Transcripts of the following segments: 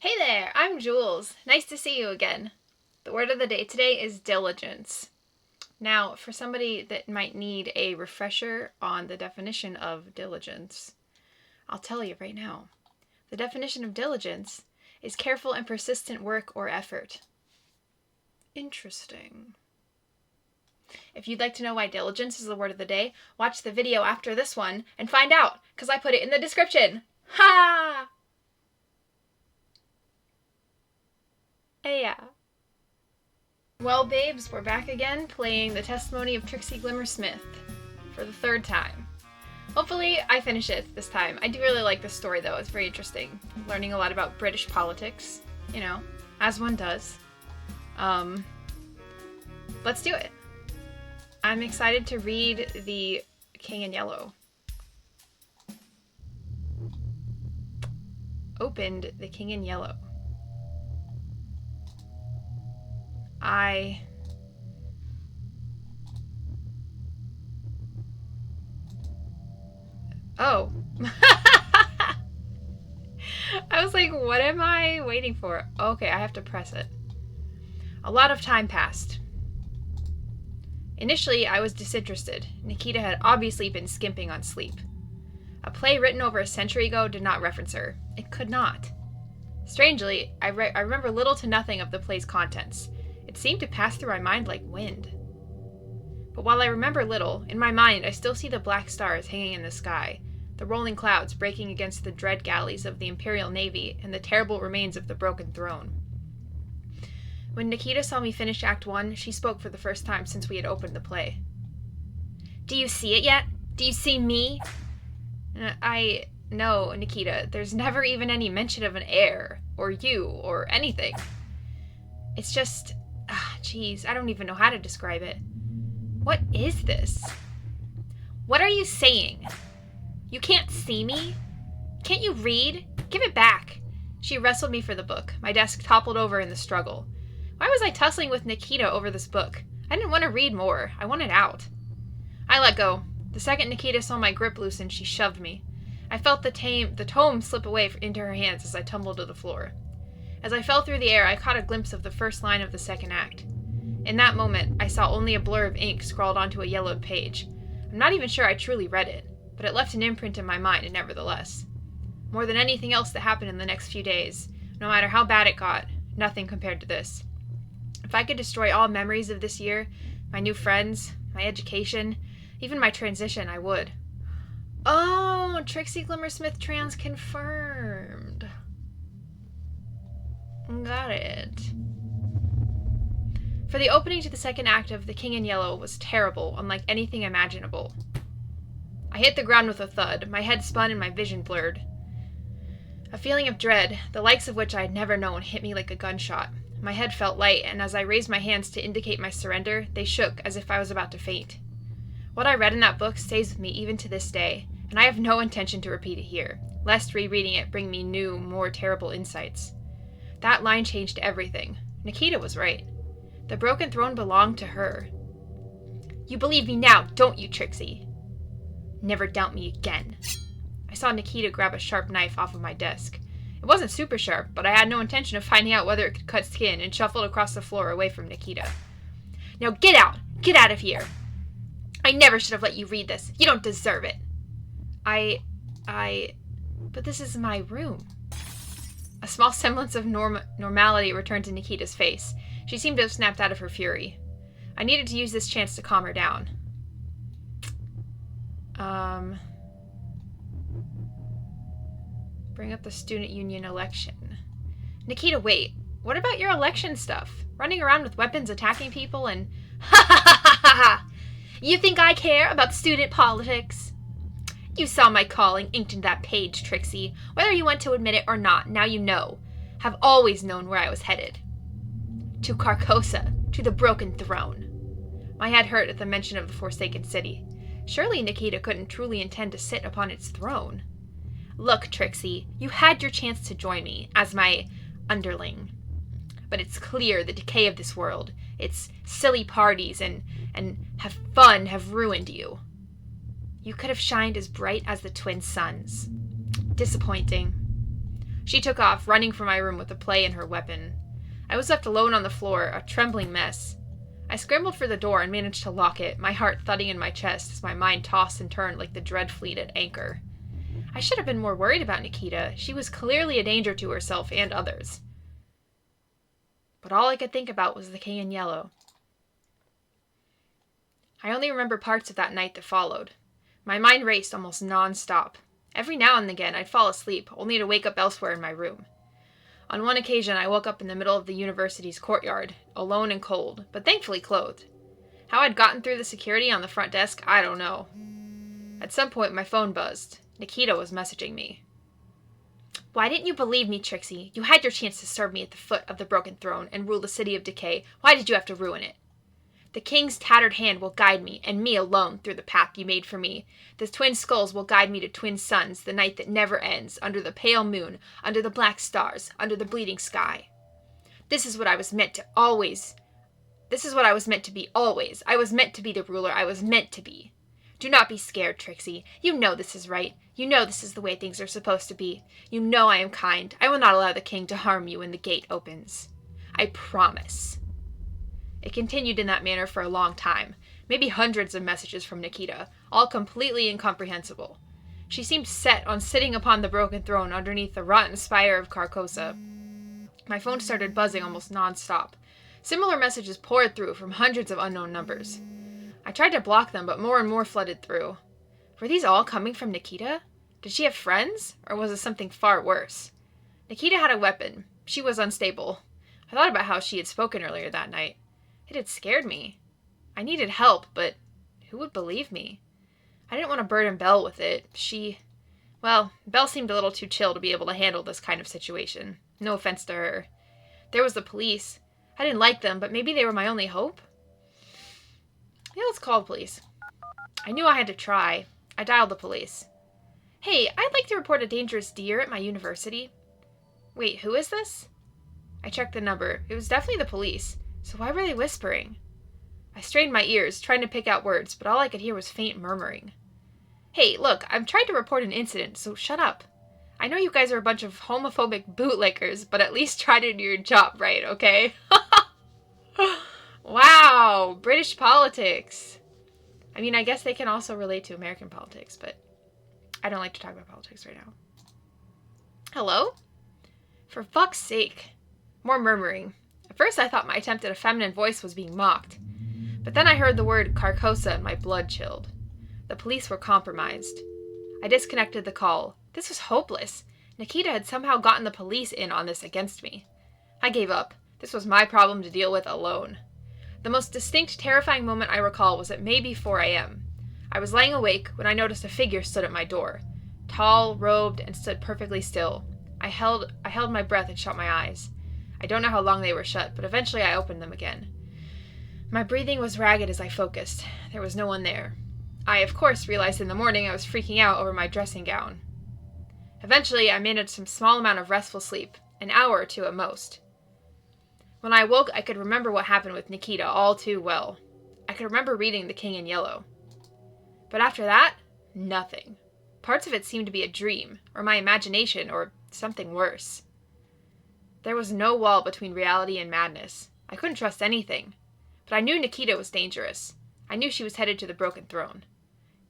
Hey there, I'm Jules. Nice to see you again. The word of the day today is diligence. Now, for somebody that might need a refresher on the definition of diligence, I'll tell you right now. The definition of diligence is careful and persistent work or effort. Interesting. If you'd like to know why diligence is the word of the day, watch the video after this one and find out, because I put it in the description. Ha! Yeah. Well, babes, we're back again playing the testimony of Trixie Glimmer Smith for the third time. Hopefully I finish it this time. I do really like this story though. It's very interesting. Learning a lot about British politics, as one does. Let's do it. I'm excited to read The King in Yellow. Opened The King in Yellow. Oh. I was like, what am I waiting for? Okay, I have to press it. A lot of time passed. Initially, I was disinterested. Nikita had obviously been skimping on sleep. A play written over a century ago did not reference her. It could not. Strangely, I remember little to nothing of the play's contents. It seemed to pass through my mind like wind. But while I remember little, in my mind I still see the black stars hanging in the sky, the rolling clouds breaking against the dread galleys of the Imperial Navy, and the terrible remains of the broken throne. When Nikita saw me finish Act 1, she spoke for the first time since we had opened the play. "Do you see it yet? Do you see me?" No, Nikita, there's never even any mention of an heir, or you, or anything. It's just... Geez, I don't even know how to describe it. What is this? What are you saying? You can't see me? Can't you read? Give it back. She wrestled me for the book. My desk toppled over in the struggle. Why was I tussling with Nikita over this book? I didn't want to read more. I wanted out. I let go. The second Nikita saw my grip loosen, she shoved me. I felt the tome slip away into her hands as I tumbled to the floor. As I fell through the air, I caught a glimpse of the first line of the second act. In that moment, I saw only a blur of ink scrawled onto a yellowed page. I'm not even sure I truly read it, but it left an imprint in my mind nevertheless. More than anything else that happened in the next few days, no matter how bad it got, nothing compared to this. If I could destroy all memories of this year, my new friends, my education, even my transition, I would. Oh, Trixie Glimmer Smith trans confirmed. Got it. For the opening to the second act of The King in Yellow was terrible, unlike anything imaginable. I hit the ground with a thud, my head spun and my vision blurred. A feeling of dread, the likes of which I had never known, hit me like a gunshot. My head felt light, and as I raised my hands to indicate my surrender, they shook as if I was about to faint. What I read in that book stays with me even to this day, and I have no intention to repeat it here, lest rereading it bring me new, more terrible insights. That line changed everything. Nikita was right. The broken throne belonged to her. You believe me now, don't you, Trixie? Never doubt me again. I saw Nikita grab a sharp knife off of my desk. It wasn't super sharp, but I had no intention of finding out whether it could cut skin, and shuffled across the floor away from Nikita. Now get out! Get out of here! I never should have let you read this. You don't deserve it. But this is my room. A small semblance of normality returned to Nikita's face. She seemed to have snapped out of her fury. I needed to use this chance to calm her down. Bring up the student union election. Nikita, wait. What about your election stuff? Running around with weapons, attacking people, and... Ha ha ha ha ha ha! You think I care about student politics? You saw my calling inked in that page, Trixie. Whether you want to admit it or not, now you know. Have always known where I was headed. To Carcosa, to the broken throne. My head hurt at the mention of the Forsaken City. Surely Nikita couldn't truly intend to sit upon its throne. Look, Trixie, you had your chance to join me as my underling. But it's clear the decay of this world, its silly parties and have fun have ruined you. You could have shined as bright as the twin suns. Disappointing. She took off, running from my room with the play and her weapon. I was left alone on the floor, a trembling mess. I scrambled for the door and managed to lock it, my heart thudding in my chest as my mind tossed and turned like the dread fleet at anchor. I should have been more worried about Nikita. She was clearly a danger to herself and others. But all I could think about was the king in yellow. I only remember parts of that night that followed. My mind raced almost non-stop. Every now and again I'd fall asleep, only to wake up elsewhere in my room. On one occasion I woke up in the middle of the university's courtyard, alone and cold, but thankfully clothed. How I'd gotten through the security on the front desk, I don't know. At some point my phone buzzed. Nikita was messaging me. "Why didn't you believe me, Trixie? You had your chance to serve me at the foot of the broken throne and rule the city of decay. Why did you have to ruin it? The king's tattered hand will guide me, and me alone, through the path you made for me. The twin skulls will guide me to twin suns, the night that never ends, under the pale moon, under the black stars, under the bleeding sky. This is what I was meant to always. This is what I was meant to be always. I was meant to be the ruler I was meant to be. Do not be scared, Trixie. You know this is right. You know this is the way things are supposed to be. You know I am kind. I will not allow the king to harm you when the gate opens. I promise." It continued in that manner for a long time, maybe hundreds of messages from Nikita, all completely incomprehensible. She seemed set on sitting upon the broken throne underneath the rotten spire of Carcosa. My phone started buzzing almost non-stop. Similar messages poured through from hundreds of unknown numbers. I tried to block them, but more and more flooded through. Were these all coming from Nikita? Did she have friends? Or was it something far worse? Nikita had a weapon. She was unstable. I thought about how she had spoken earlier that night. It had scared me. I needed help, but who would believe me? I didn't want to burden Belle with it. Belle seemed a little too chill to be able to handle this kind of situation. No offense to her. There was the police. I didn't like them, but maybe they were my only hope? Yeah, let's call the police. I knew I had to try. I dialed the police. "Hey, I'd like to report a dangerous deer at my university." "Wait, who is this?" I checked the number. It was definitely the police. So why were they whispering? I strained my ears, trying to pick out words, but all I could hear was faint murmuring. "Hey, look, I'm trying to report an incident, so shut up. I know you guys are a bunch of homophobic bootlickers, but at least try to do your job right, okay?" Wow, British politics. I mean, I guess they can also relate to American politics, but I don't like to talk about politics right now. "Hello?" For fuck's sake. More murmuring. At first I thought my attempt at a feminine voice was being mocked. But then I heard the word Carcosa and my blood chilled. The police were compromised. I disconnected the call. This was hopeless. Nikita had somehow gotten the police in on this against me. I gave up. This was my problem to deal with alone. The most distinct, terrifying moment I recall was at maybe 4 a.m. I was laying awake when I noticed a figure stood at my door. Tall, robed, and stood perfectly still. I held my breath and shut my eyes. I don't know how long they were shut, but eventually I opened them again. My breathing was ragged as I focused. There was no one there. I, of course, realized in the morning I was freaking out over my dressing gown. Eventually, I managed some small amount of restful sleep, an hour or two at most. When I awoke, I could remember what happened with Nikita all too well. I could remember reading The King in Yellow. But after that, nothing. Parts of it seemed to be a dream, or my imagination, or something worse. There was no wall between reality and madness. I couldn't trust anything. But I knew Nikita was dangerous. I knew she was headed to the broken throne.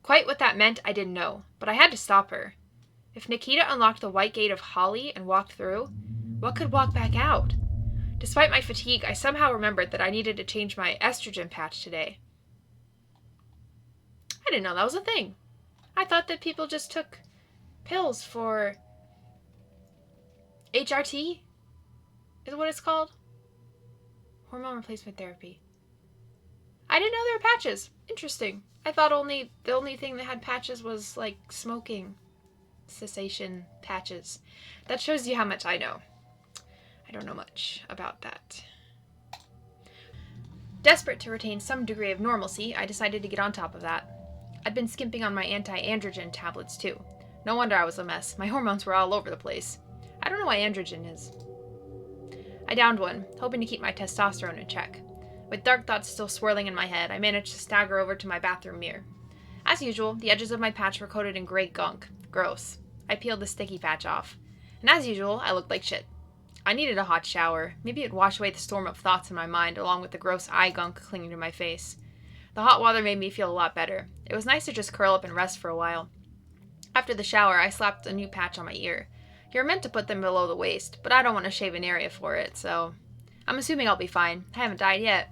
Quite what that meant, I didn't know, but I had to stop her. If Nikita unlocked the white gate of Holly and walked through, what could walk back out? Despite my fatigue, I somehow remembered that I needed to change my estrogen patch today. I didn't know that was a thing. I thought that people just took pills for HRT? Is what it's called? Hormone replacement therapy. I didn't know there were patches. Interesting. I thought the only thing that had patches was like smoking cessation patches. That shows you how much I know. I don't know much about that. Desperate to retain some degree of normalcy, I decided to get on top of that. I'd been skimping on my anti-androgen tablets too. No wonder I was a mess. My hormones were all over the place. I don't know what androgen is. I downed one, hoping to keep my testosterone in check. With dark thoughts still swirling in my head, I managed to stagger over to my bathroom mirror. As usual, the edges of my patch were coated in gray gunk. Gross. I peeled the sticky patch off. And as usual, I looked like shit. I needed a hot shower. Maybe it'd wash away the storm of thoughts in my mind, along with the gross eye gunk clinging to my face. The hot water made me feel a lot better. It was nice to just curl up and rest for a while. After the shower, I slapped a new patch on my ear. You're meant to put them below the waist, but I don't want to shave an area for it, so I'm assuming I'll be fine. I haven't died yet.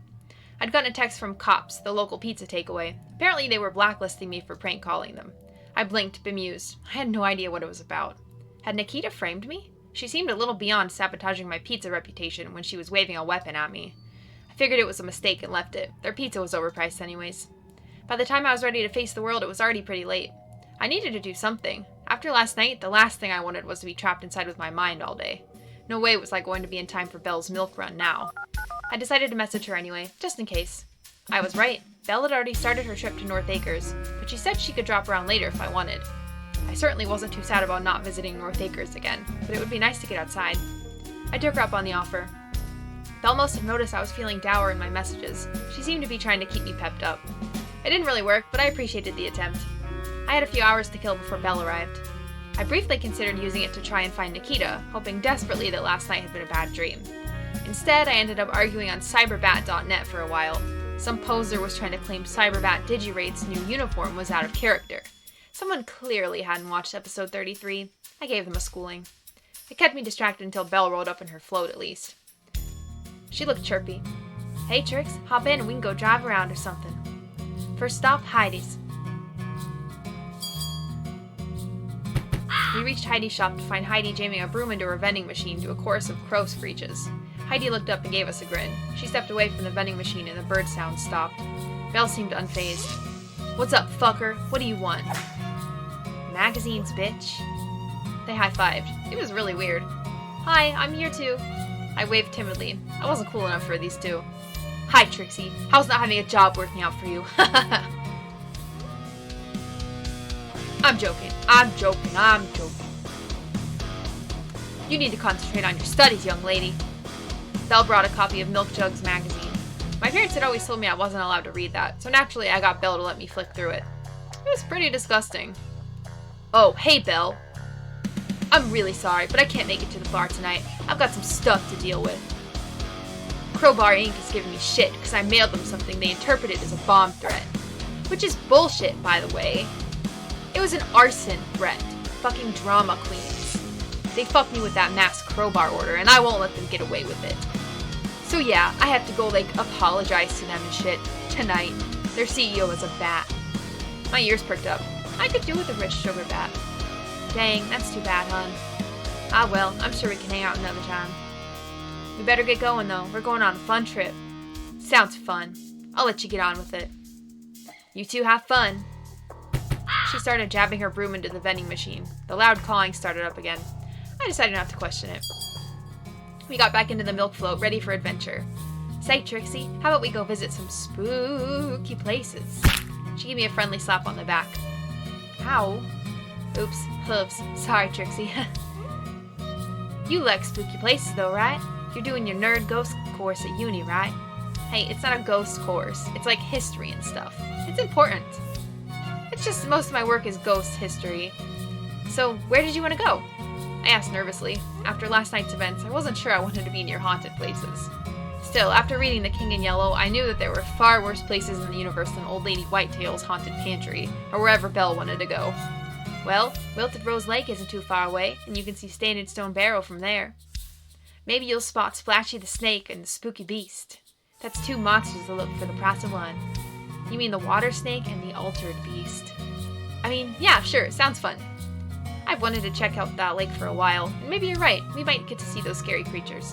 I'd gotten a text from Cops, the local pizza takeaway. Apparently they were blacklisting me for prank calling them. I blinked, bemused. I had no idea what it was about. Had Nikita framed me? She seemed a little beyond sabotaging my pizza reputation when she was waving a weapon at me. I figured it was a mistake and left it. Their pizza was overpriced anyways. By the time I was ready to face the world, it was already pretty late. I needed to do something. After last night, the last thing I wanted was to be trapped inside with my mind all day. No way was I going to be in time for Belle's milk run now. I decided to message her anyway, just in case. I was right. Belle had already started her trip to North Acres, but she said she could drop around later if I wanted. I certainly wasn't too sad about not visiting North Acres again, but it would be nice to get outside. I took her up on the offer. Belle must have noticed I was feeling dour in my messages. She seemed to be trying to keep me pepped up. It didn't really work, but I appreciated the attempt. I had a few hours to kill before Belle arrived. I briefly considered using it to try and find Nikita, hoping desperately that last night had been a bad dream. Instead, I ended up arguing on cyberbat.net for a while. Some poser was trying to claim Cyberbat Digirate's new uniform was out of character. Someone clearly hadn't watched episode 33. I gave them a schooling. It kept me distracted until Belle rolled up in her float at least. She looked chirpy. Hey Trix, hop in and we can go drive around or something. First stop, Heidi's. We reached Heidi's shop to find Heidi jamming a broom into her vending machine to a chorus of crow screeches. Heidi looked up and gave us a grin. She stepped away from the vending machine and the bird sound stopped. Belle seemed unfazed. What's up, fucker? What do you want? Magazines, bitch. They high-fived. It was really weird. Hi, I'm here too. I waved timidly. I wasn't cool enough for these two. Hi, Trixie. How's not having a job working out for you? I'm joking. You need to concentrate on your studies, young lady. Belle brought a copy of Milk Jug's magazine. My parents had always told me I wasn't allowed to read that, so naturally I got Belle to let me flick through it. It was pretty disgusting. Oh, hey, Belle. I'm really sorry, but I can't make it to the bar tonight. I've got some stuff to deal with. Crowbar Inc. is giving me shit because I mailed them something they interpreted as a bomb threat. Which is bullshit, by the way. It was an arson threat. Fucking drama queens. They fucked me with that mass crowbar order, and I won't let them get away with it. So yeah, I have to go, apologize to them and shit. Tonight. Their CEO is a bat. My ears perked up. I could do with a rich sugar bat. Dang, that's too bad, hon. Ah well, I'm sure we can hang out another time. We better get going, though. We're going on a fun trip. Sounds fun. I'll let you get on with it. You two have fun. She started jabbing her broom into the vending machine. The loud cawing started up again. I decided not to question it. We got back into the milk float, ready for adventure. Say, Trixie, how about we go visit some spooky places? She gave me a friendly slap on the back. Ow. Oops, hooves. Sorry, Trixie. You like spooky places, though, right? You're doing your nerd ghost course at uni, right? Hey, it's not a ghost course. It's like history and stuff. It's important. It's just most of my work is ghost history. So, where did you want to go? I asked nervously. After last night's events, I wasn't sure I wanted to be near haunted places. Still, after reading The King in Yellow, I knew that there were far worse places in the universe than Old Lady Whitetail's haunted pantry, or wherever Belle wanted to go. Well, Wilted Rose Lake isn't too far away, and you can see Standing Stone Barrow from there. Maybe you'll spot Splashy the Snake and the Spooky Beast. That's two monsters that look for the price of one. You mean the Water Snake and the Altered Beast. I mean, yeah, sure, sounds fun. I've wanted to check out that lake for a while, and maybe you're right, we might get to see those scary creatures.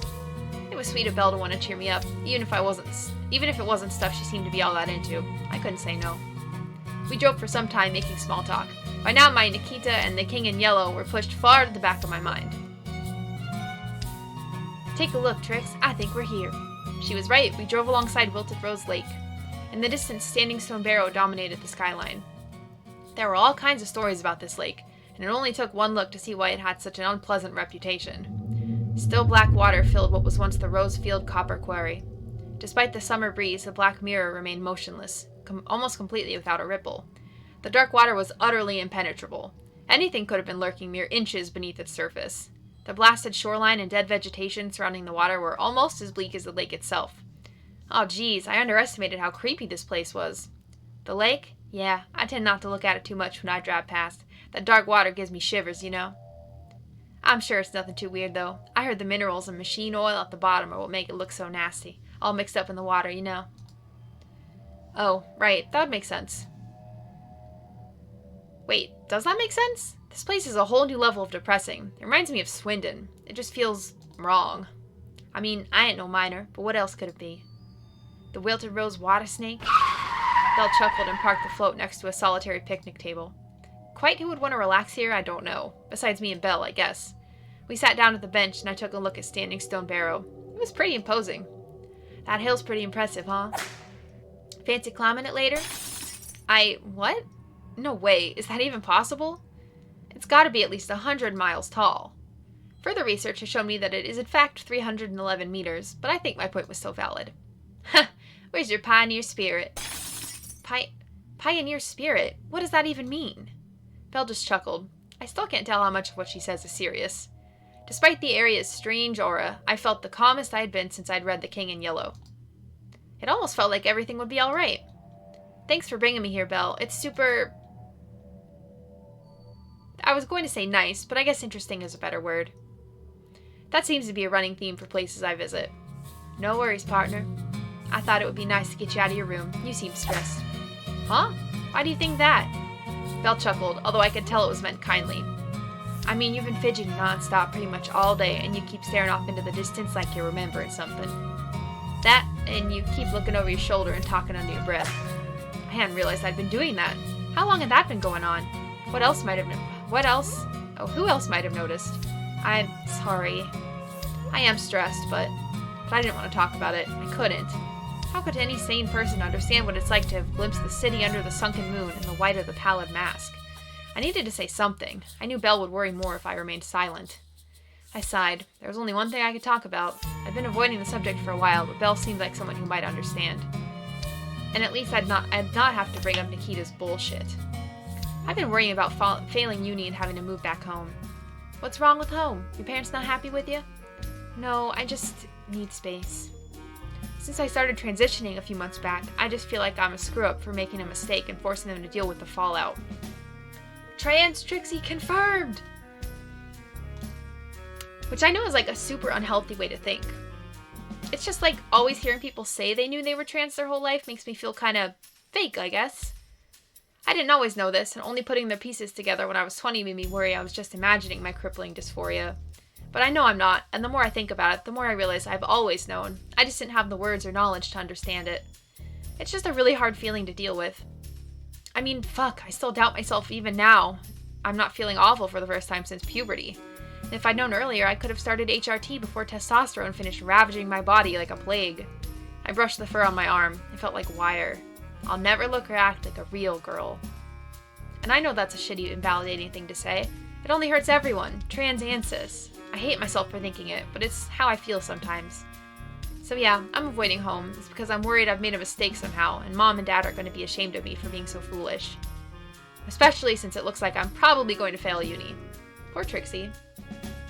It was sweet of Belle to want to cheer me up, even if it wasn't stuff she seemed to be all that into. I couldn't say no. We drove for some time making small talk. By now my Nikita and the King in Yellow were pushed far to the back of my mind. Take a look, Trix, I think we're here. She was right, we drove alongside Wilted Rose Lake. In the distance, Standing Stone Barrow dominated the skyline. There were all kinds of stories about this lake, and it only took one look to see why it had such an unpleasant reputation. Still black water filled what was once the Rosefield Copper Quarry. Despite the summer breeze, the black mirror remained motionless, almost completely without a ripple. The dark water was utterly impenetrable. Anything could have been lurking mere inches beneath its surface. The blasted shoreline and dead vegetation surrounding the water were almost as bleak as the lake itself. Oh geez, I underestimated how creepy this place was. The lake? Yeah, I tend not to look at it too much when I drive past. That dark water gives me shivers, you know. I'm sure it's nothing too weird, though. I heard the minerals and machine oil at the bottom are what make it look so nasty. All mixed up in the water, you know. Oh, right, that would make sense. Wait, does that make sense? This place is a whole new level of depressing. It reminds me of Swindon. It just feels wrong. I mean, I ain't no miner, but what else could it be? The wilted rose water snake? Belle chuckled and parked the float next to a solitary picnic table. Quite who would want to relax here, I don't know. Besides me and Belle, I guess. We sat down at the bench and I took a look at Standing Stone Barrow. It was pretty imposing. That hill's pretty impressive, huh? Fancy climbing it later? What? No way, is that even possible? It's gotta be at least 100 miles tall. Further research has shown me that it is in fact 311 meters, but I think my point was still valid. Huh, where's your pioneer spirit? Pioneer spirit? What does that even mean? Belle just chuckled. I still can't tell how much of what she says is serious. Despite the area's strange aura, I felt the calmest I had been since I'd read The King in Yellow. It almost felt like everything would be alright. Thanks for bringing me here, Belle. It's super... I was going to say nice, but I guess interesting is a better word. That seems to be a running theme for places I visit. No worries, partner. I thought it would be nice to get you out of your room. You seem stressed. Huh? Why do you think that? Belle chuckled, although I could tell it was meant kindly. I mean, you've been fidgeting nonstop pretty much all day, and you keep staring off into the distance like you're remembering something. That, and you keep looking over your shoulder and talking under your breath. I hadn't realized I'd been doing that. How long had that been going on? Who else might have noticed? I'm sorry. I am stressed, but I didn't want to talk about it. I couldn't. How could any sane person understand what it's like to have glimpsed the city under the sunken moon and the white of the pallid mask? I needed to say something. I knew Belle would worry more if I remained silent. I sighed. There was only one thing I could talk about. I'd been avoiding the subject for a while, but Belle seemed like someone who might understand. And at least I'd not have to bring up Nikita's bullshit. I've been worrying about failing uni and having to move back home. What's wrong with home? Your parents not happy with you? No, I just need space. Since I started transitioning a few months back, I just feel like I'm a screw-up for making a mistake and forcing them to deal with the fallout. Trans Trixie confirmed! Which I know is like a super unhealthy way to think. It's just like always hearing people say they knew they were trans their whole life makes me feel kind of fake, I guess. I didn't always know this, and only putting the pieces together when I was 20 made me worry I was just imagining my crippling dysphoria. But I know I'm not, and the more I think about it, the more I realize I've always known. I just didn't have the words or knowledge to understand it. It's just a really hard feeling to deal with. I mean, fuck, I still doubt myself even now. I'm not feeling awful for the first time since puberty. And if I'd known earlier, I could have started HRT before testosterone finished ravaging my body like a plague. I brushed the fur on my arm. It felt like wire. I'll never look or act like a real girl. And I know that's a shitty, invalidating thing to say. It only hurts everyone, trans and cis. I hate myself for thinking it, but it's how I feel sometimes. So yeah, I'm avoiding home. It's because I'm worried I've made a mistake somehow, and Mom and Dad are going to be ashamed of me for being so foolish. Especially since it looks like I'm probably going to fail uni. Poor Trixie.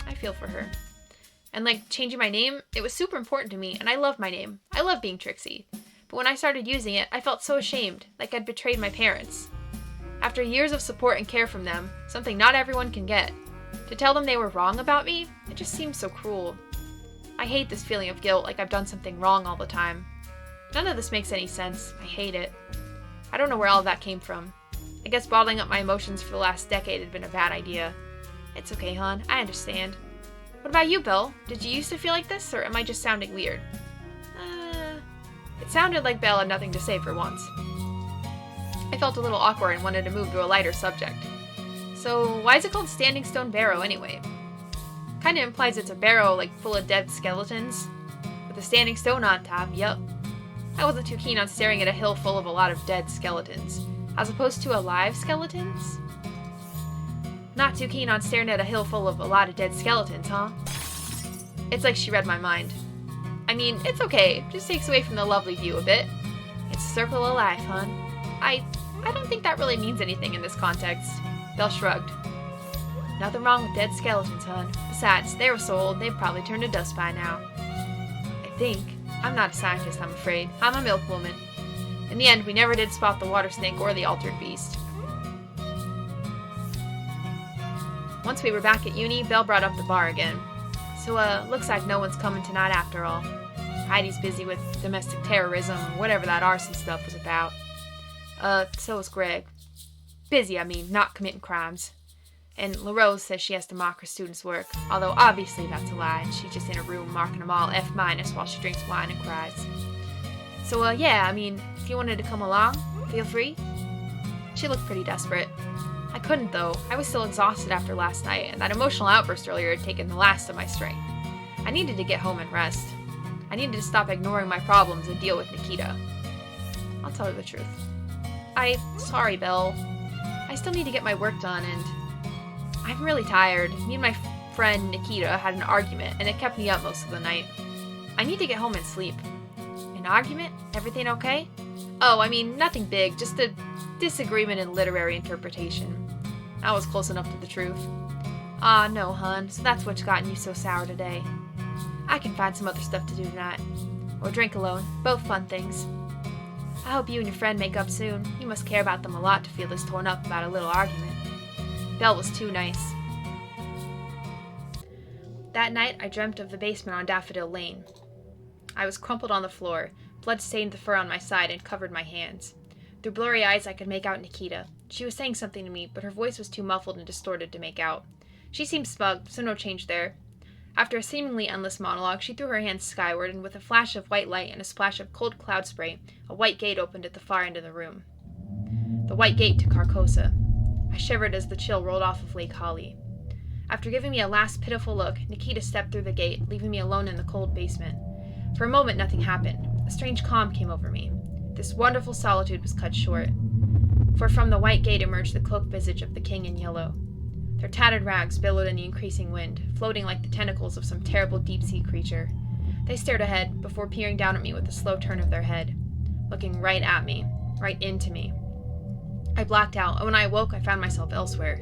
I feel for her. And like, changing my name, it was super important to me, and I love my name. I love being Trixie. But when I started using it, I felt so ashamed, like I'd betrayed my parents. After years of support and care from them, something not everyone can get, to tell them they were wrong about me, it just seems so cruel. I hate this feeling of guilt, like I've done something wrong all the time. None of this makes any sense. I hate it. I don't know where all of that came from. I guess bottling up my emotions for the last decade had been a bad idea. It's okay, hon. I understand. What about you, Belle? Did you used to feel like this, or am I just sounding weird? It sounded like Belle had nothing to say for once. I felt a little awkward and wanted to move to a lighter subject. So, why is it called Standing Stone Barrow anyway? Kinda implies it's a barrow, like, full of dead skeletons. With a standing stone on top, yup. I wasn't too keen on staring at a hill full of a lot of dead skeletons. As opposed to alive skeletons? Not too keen on staring at a hill full of a lot of dead skeletons, huh? It's like she read my mind. I mean, it's okay. Just takes away from the lovely view a bit. It's a circle of life, hon. I don't think that really means anything in this context. Belle shrugged. Nothing wrong with dead skeletons, hun. Besides, they were so old they've probably turned to dust by now. I think. I'm not a scientist, I'm afraid. I'm a milkwoman. In the end, we never did spot the water snake or the altered beast. Once we were back at uni, Belle brought up the bar again. So, looks like no one's coming tonight after all. Heidi's busy with domestic terrorism, or whatever that arson stuff was about. So is Greg. Busy, I mean, not committing crimes. And LaRose says she has to mock her students' work, although obviously that's a lie, and she's just in her room marking them all F- while she drinks wine and cries. So, yeah, I mean, if you wanted to come along, feel free. She looked pretty desperate. I couldn't, though. I was still exhausted after last night, and that emotional outburst earlier had taken the last of my strength. I needed to get home and rest. I needed to stop ignoring my problems and deal with Nikita. I'll tell her the truth. Sorry, Belle. I still need to get my work done, and I'm really tired. Me and my friend Nikita had an argument, and it kept me up most of the night. I need to get home and sleep. An argument? Everything okay? Oh, I mean, nothing big, just a disagreement in literary interpretation. That was close enough to the truth. Ah, no, hun, so that's what's gotten you so sour today. I can find some other stuff to do tonight. Or drink alone. Both fun things. I hope you and your friend make up soon. You must care about them a lot to feel this torn up about a little argument. Belle was too nice. That night, I dreamt of the basement on Daffodil Lane. I was crumpled on the floor. Blood stained the fur on my side and covered my hands. Through blurry eyes, I could make out Nikita. She was saying something to me, but her voice was too muffled and distorted to make out. She seemed smug, so no change there. After a seemingly endless monologue, she threw her hands skyward, and with a flash of white light and a splash of cold cloud spray, a white gate opened at the far end of the room. The white gate to Carcosa. I shivered as the chill rolled off of Lake Holly. After giving me a last pitiful look, Nikita stepped through the gate, leaving me alone in the cold basement. For a moment, nothing happened. A strange calm came over me. This wonderful solitude was cut short. For from the white gate emerged the cloaked visage of the king in yellow. Their tattered rags billowed in the increasing wind, floating like the tentacles of some terrible deep-sea creature. They stared ahead, before peering down at me with a slow turn of their head, looking right at me, right into me. I blacked out, and when I awoke, I found myself elsewhere.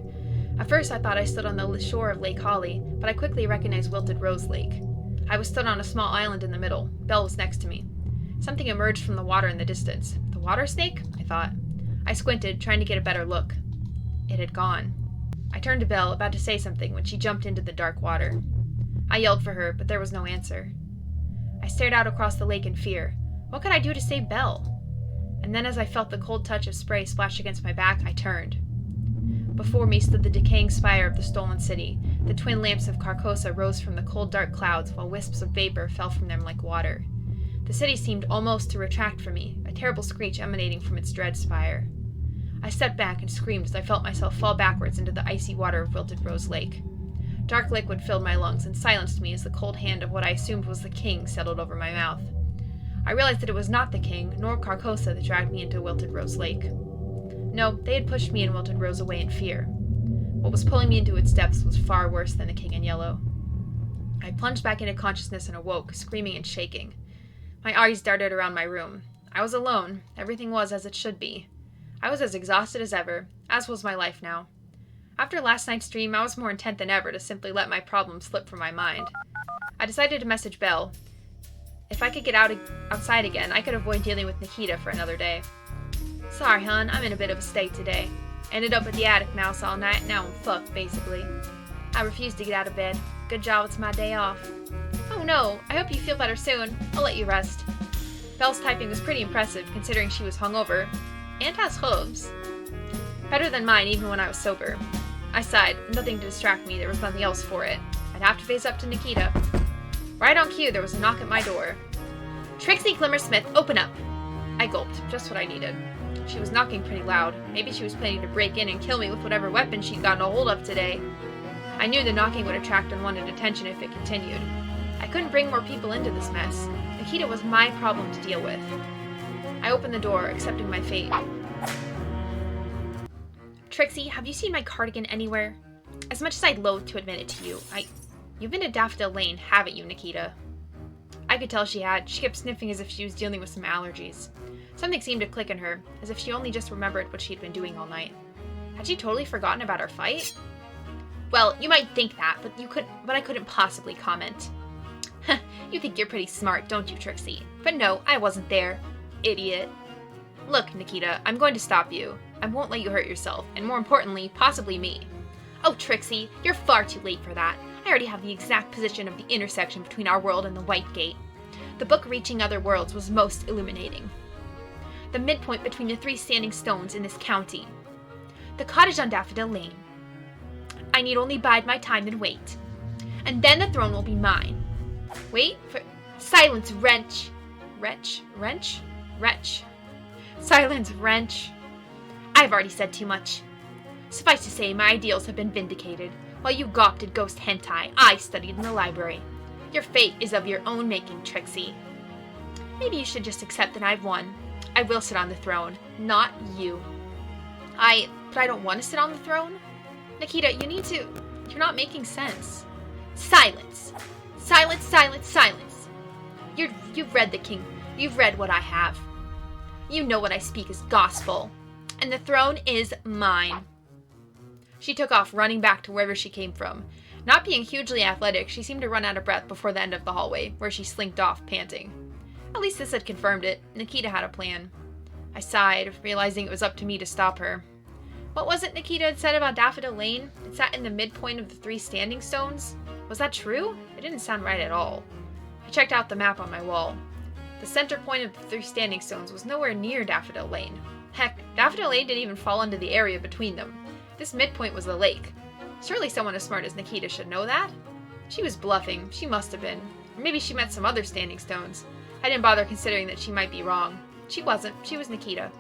At first, I thought I stood on the shore of Lake Holly, but I quickly recognized Wilted Rose Lake. I was stood on a small island in the middle. Belle was next to me. Something emerged from the water in the distance. The water snake? I thought. I squinted, trying to get a better look. It had gone. I turned to Belle, about to say something, when she jumped into the dark water. I yelled for her, but there was no answer. I stared out across the lake in fear. What could I do to save Belle? And then as I felt the cold touch of spray splash against my back, I turned. Before me stood the decaying spire of the stolen city. The twin lamps of Carcosa rose from the cold dark clouds, while wisps of vapor fell from them like water. The city seemed almost to retract from me, a terrible screech emanating from its dread spire. I stepped back and screamed as I felt myself fall backwards into the icy water of Wilted Rose Lake. Dark liquid filled my lungs and silenced me as the cold hand of what I assumed was the king settled over my mouth. I realized that it was not the king, nor Carcosa, that dragged me into Wilted Rose Lake. No, they had pushed me and Wilted Rose away in fear. What was pulling me into its depths was far worse than the king in yellow. I plunged back into consciousness and awoke, screaming and shaking. My eyes darted around my room. I was alone. Everything was as it should be. I was as exhausted as ever, as was my life now. After last night's dream, I was more intent than ever to simply let my problems slip from my mind. I decided to message Belle. If I could get outside again, I could avoid dealing with Nikita for another day. Sorry, hon, I'm in a bit of a state today. Ended up at the attic mouse all night, now I'm fucked, basically. I refuse to get out of bed. Good job, it's my day off. Oh no, I hope you feel better soon. I'll let you rest. Belle's typing was pretty impressive, considering she was hungover, and has hooves. Better than mine, even when I was sober. I sighed. Nothing to distract me, there was nothing else for it. I'd have to face up to Nikita. Right on cue, there was a knock at my door. Trixie Glimmer Smith, open up! I gulped, just what I needed. She was knocking pretty loud. Maybe she was planning to break in and kill me with whatever weapon she'd gotten a hold of today. I knew the knocking would attract unwanted attention if it continued. I couldn't bring more people into this mess. Nikita was my problem to deal with. I opened the door, accepting my fate. Trixie, have you seen my cardigan anywhere? As much as I'd loathe to admit it to you, You've been to Daffodil Lane, haven't you, Nikita? I could tell she had. She kept sniffing as if she was dealing with some allergies. Something seemed to click in her, as if she only just remembered what she'd been doing all night. Had she totally forgotten about our fight? Well, you might think that, but I couldn't possibly comment. You think you're pretty smart, don't you, Trixie? But no, I wasn't there. Idiot. Look, Nikita, I'm going to stop you. I won't let you hurt yourself, and more importantly, possibly me. Oh, Trixie, you're far too late for that. I already have the exact position of the intersection between our world and the White Gate. The book Reaching Other Worlds was most illuminating. The midpoint between the 3 standing stones in this county. The cottage on Daffodil Lane. I need only bide my time and wait. And then the throne will be mine. Wait for... Silence, wretch. Wretch. Silence, wretch. I've already said too much. Suffice to say, my ideals have been vindicated. While you gawped at ghost hentai, I studied in the library. Your fate is of your own making, Trixie. Maybe you should just accept that I've won. I will sit on the throne, not you. But I don't want to sit on the throne? Nikita, you need to... You're not making sense. Silence. Silence. You've read the king. You've read what I have. You know what I speak is gospel. And the throne is mine. She took off, running back to wherever she came from. Not being hugely athletic, she seemed to run out of breath before the end of the hallway, where she slinked off, panting. At least this had confirmed it. Nikita had a plan. I sighed, realizing it was up to me to stop her. What was it Nikita had said about Daffodil Lane? It sat in the midpoint of the 3 standing stones? Was that true? It didn't sound right at all. I checked out the map on my wall. The center point of the 3 standing stones was nowhere near Daffodil Lane. Heck, Daffodil Lane didn't even fall into the area between them. This midpoint was the lake. Surely someone as smart as Nikita should know that? She was bluffing. She must have been. Or maybe she meant some other standing stones. I didn't bother considering that she might be wrong. She wasn't. She was Nikita.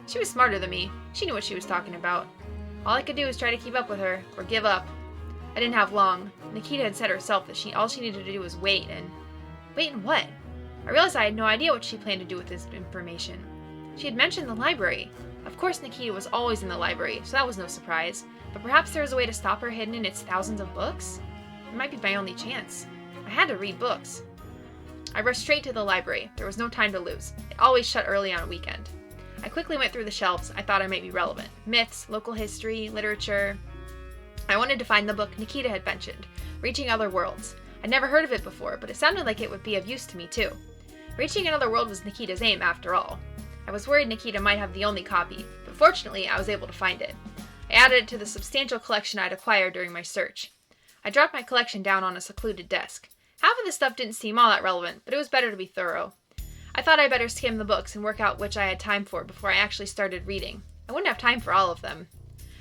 She was smarter than me. She knew what she was talking about. All I could do was try to keep up with her, or give up. I didn't have long. Nikita had said herself that all she needed to do was wait, and... Wait and what? I realized I had no idea what she planned to do with this information. She had mentioned the library. Of course Nikita was always in the library, so that was no surprise. But perhaps there was a way to stop her hidden in its thousands of books? It might be my only chance. I had to read books. I rushed straight to the library. There was no time to lose. It always shut early on a weekend. I quickly went through the shelves I thought I might be relevant. Myths, local history, literature. I wanted to find the book Nikita had mentioned, Reaching Other Worlds. I'd never heard of it before, but it sounded like it would be of use to me too. Reaching Another World was Nikita's aim, after all. I was worried Nikita might have the only copy, but fortunately I was able to find it. I added it to the substantial collection I'd acquired during my search. I dropped my collection down on a secluded desk. Half of the stuff didn't seem all that relevant, but it was better to be thorough. I thought I'd better skim the books and work out which I had time for before I actually started reading. I wouldn't have time for all of them.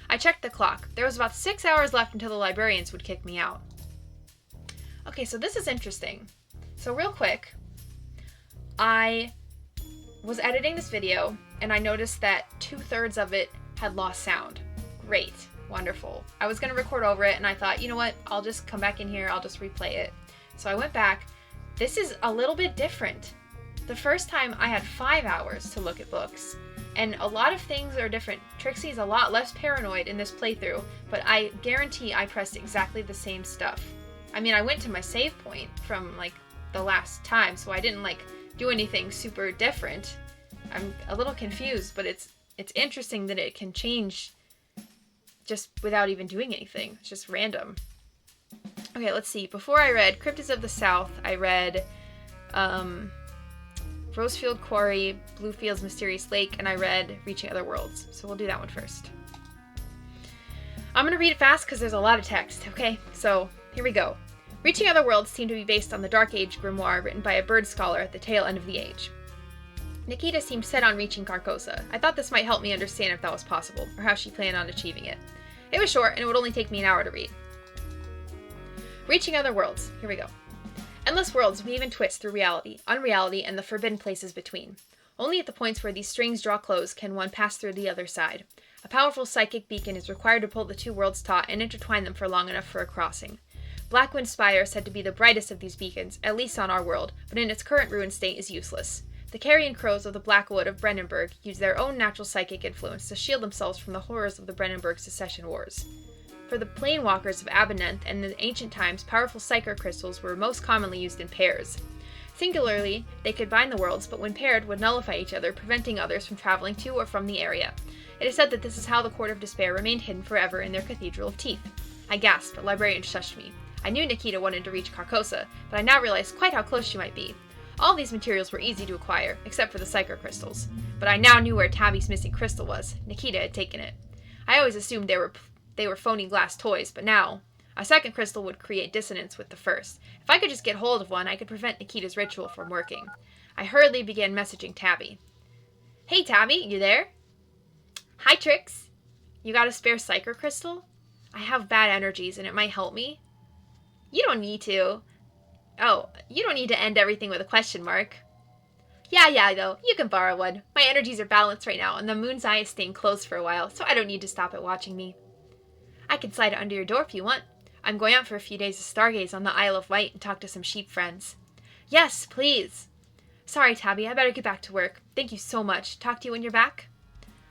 I checked the clock. There was about 6 hours left until the librarians would kick me out. Okay, so this is interesting. So real quick, I was editing this video and I noticed that 2/3 of it had lost sound. Great. Wonderful. I was going to record over it and I thought, you know what, I'll just come back in here, I'll just replay it. So I went back. This is a little bit different. The first time I had 5 hours to look at books, and a lot of things are different. Trixie's a lot less paranoid in this playthrough, but I guarantee I pressed exactly the same stuff. I mean, I went to my save point from, like, the last time, so I didn't, like, do anything super different. I'm a little confused, but it's interesting that it can change just without even doing anything. It's just random. Okay, let's see. Before I read Cryptids of the South, I read Rosefield Quarry, Bluefield's Mysterious Lake, and I read Reaching Other Worlds. So we'll do that one first. I'm going to read it fast because there's a lot of text, okay? So here we go. Reaching Other Worlds seemed to be based on the Dark Age grimoire written by a bird scholar at the tail end of the age. Nikita seemed set on reaching Carcosa. I thought this might help me understand if that was possible, or how she planned on achieving it. It was short, and it would only take me an hour to read. Reaching Other Worlds. Here we go. Endless worlds weave and twist through reality, unreality, and the forbidden places between. Only at the points where these strings draw close can one pass through the other side. A powerful psychic beacon is required to pull the two worlds taut and intertwine them for long enough for a crossing. Blackwind Spire is said to be the brightest of these beacons, at least on our world, but in its current ruined state is useless. The carrion crows of the Blackwood of Brennenburg use their own natural psychic influence to shield themselves from the horrors of the Brennenburg Secession Wars. For the planewalkers of Abineth and in the ancient times, powerful psyker crystals were most commonly used in pairs. Singularly, they could bind the worlds, but when paired, would nullify each other, preventing others from traveling to or from the area. It is said that this is how the Court of Despair remained hidden forever in their Cathedral of Teeth. I gasped, but librarian shushed me. I knew Nikita wanted to reach Carcosa, but I now realized quite how close she might be. All these materials were easy to acquire, except for the psycho crystals. But I now knew where Tabby's missing crystal was. Nikita had taken it. I always assumed they were phony glass toys, but now a second crystal would create dissonance with the first. If I could just get hold of one, I could prevent Nikita's ritual from working. I hurriedly began messaging Tabby. Hey Tabby, you there? Hi Trix. You got a spare psycho crystal? I have bad energies and it might help me. You don't need to. Oh, you don't need to end everything with a question mark. Yeah, though. You can borrow one. My energies are balanced right now, and the moon's eye is staying closed for a while, so I don't need to stop it watching me. I can slide it under your door if you want. I'm going out for a few days to stargaze on the Isle of Wight and talk to some sheep friends. Yes, please. Sorry, Tabby. I better get back to work. Thank you so much. Talk to you when you're back.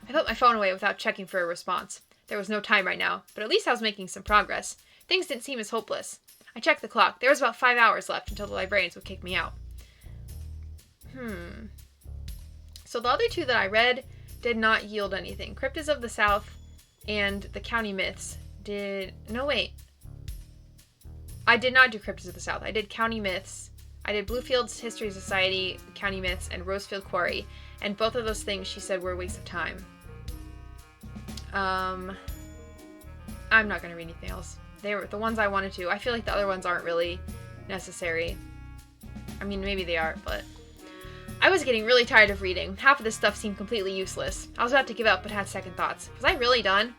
I put my phone away without checking for a response. There was no time right now, but at least I was making some progress. Things didn't seem as hopeless. I checked the clock. There was about 5 hours left until the librarians would kick me out. So the other two that I read did not yield anything. Cryptids of the South and the County Myths did... No, wait. I did not do Cryptids of the South. I did County Myths. I did Bluefield's History Society, County Myths, and Rosefield Quarry. And both of those things she said were a waste of time. I'm not going to read anything else. They were the ones I wanted to. I feel like the other ones aren't really necessary. I mean, maybe they are, but... I was getting really tired of reading. Half of this stuff seemed completely useless. I was about to give up, but had second thoughts. Was I really done?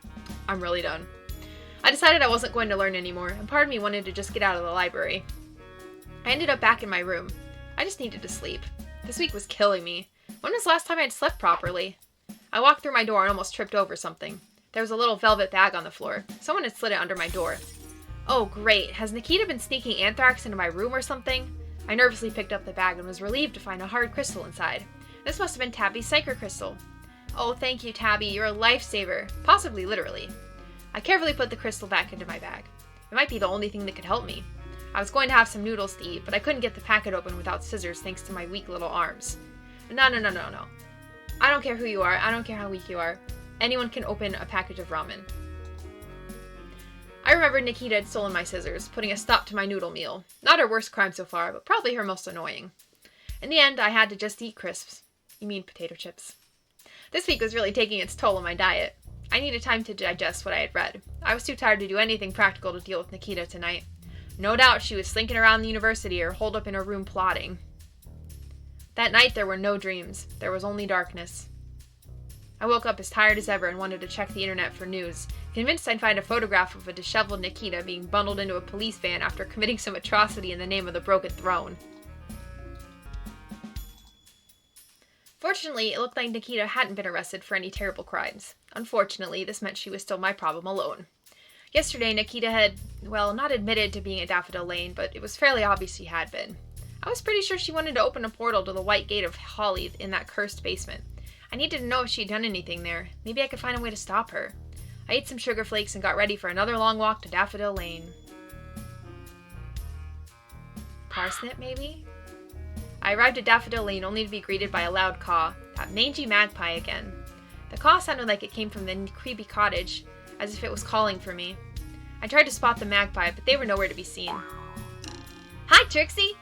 I'm really done. I decided I wasn't going to learn anymore, and part of me wanted to just get out of the library. I ended up back in my room. I just needed to sleep. This week was killing me. When was the last time I'd slept properly? I walked through my door and almost tripped over something. There was a little velvet bag on the floor. Someone had slid it under my door. Oh, great. Has Nikita been sneaking anthrax into my room or something? I nervously picked up the bag and was relieved to find a hard crystal inside. This must have been Tabby's psycho crystal. Oh, thank you, Tabby. You're a lifesaver. Possibly literally. I carefully put the crystal back into my bag. It might be the only thing that could help me. I was going to have some noodles to eat, but I couldn't get the packet open without scissors thanks to my weak little arms. No. I don't care who you are. I don't care how weak you are. Anyone can open a package of ramen. I remembered Nikita had stolen my scissors, putting a stop to my noodle meal. Not her worst crime so far, but probably her most annoying. In the end, I had to just eat crisps. You mean potato chips. This week was really taking its toll on my diet. I needed time to digest what I had read. I was too tired to do anything practical to deal with Nikita tonight. No doubt she was slinking around the university or holed up in her room plotting. That night there were no dreams. There was only darkness. I woke up as tired as ever and wanted to check the internet for news, convinced I'd find a photograph of a disheveled Nikita being bundled into a police van after committing some atrocity in the name of the broken throne. Fortunately, it looked like Nikita hadn't been arrested for any terrible crimes. Unfortunately, this meant she was still my problem alone. Yesterday, Nikita had, well, not admitted to being at Daffodil Lane, but it was fairly obvious she had been. I was pretty sure she wanted to open a portal to the White Gate of Holly in that cursed basement. I needed to know if she'd done anything there. Maybe I could find a way to stop her. I ate some sugar flakes and got ready for another long walk to Daffodil Lane. Parsnip, maybe? I arrived at Daffodil Lane only to be greeted by a loud caw. That mangy magpie again. The caw sounded like it came from the creepy cottage, as if it was calling for me. I tried to spot the magpie, but they were nowhere to be seen. Hi, Trixie!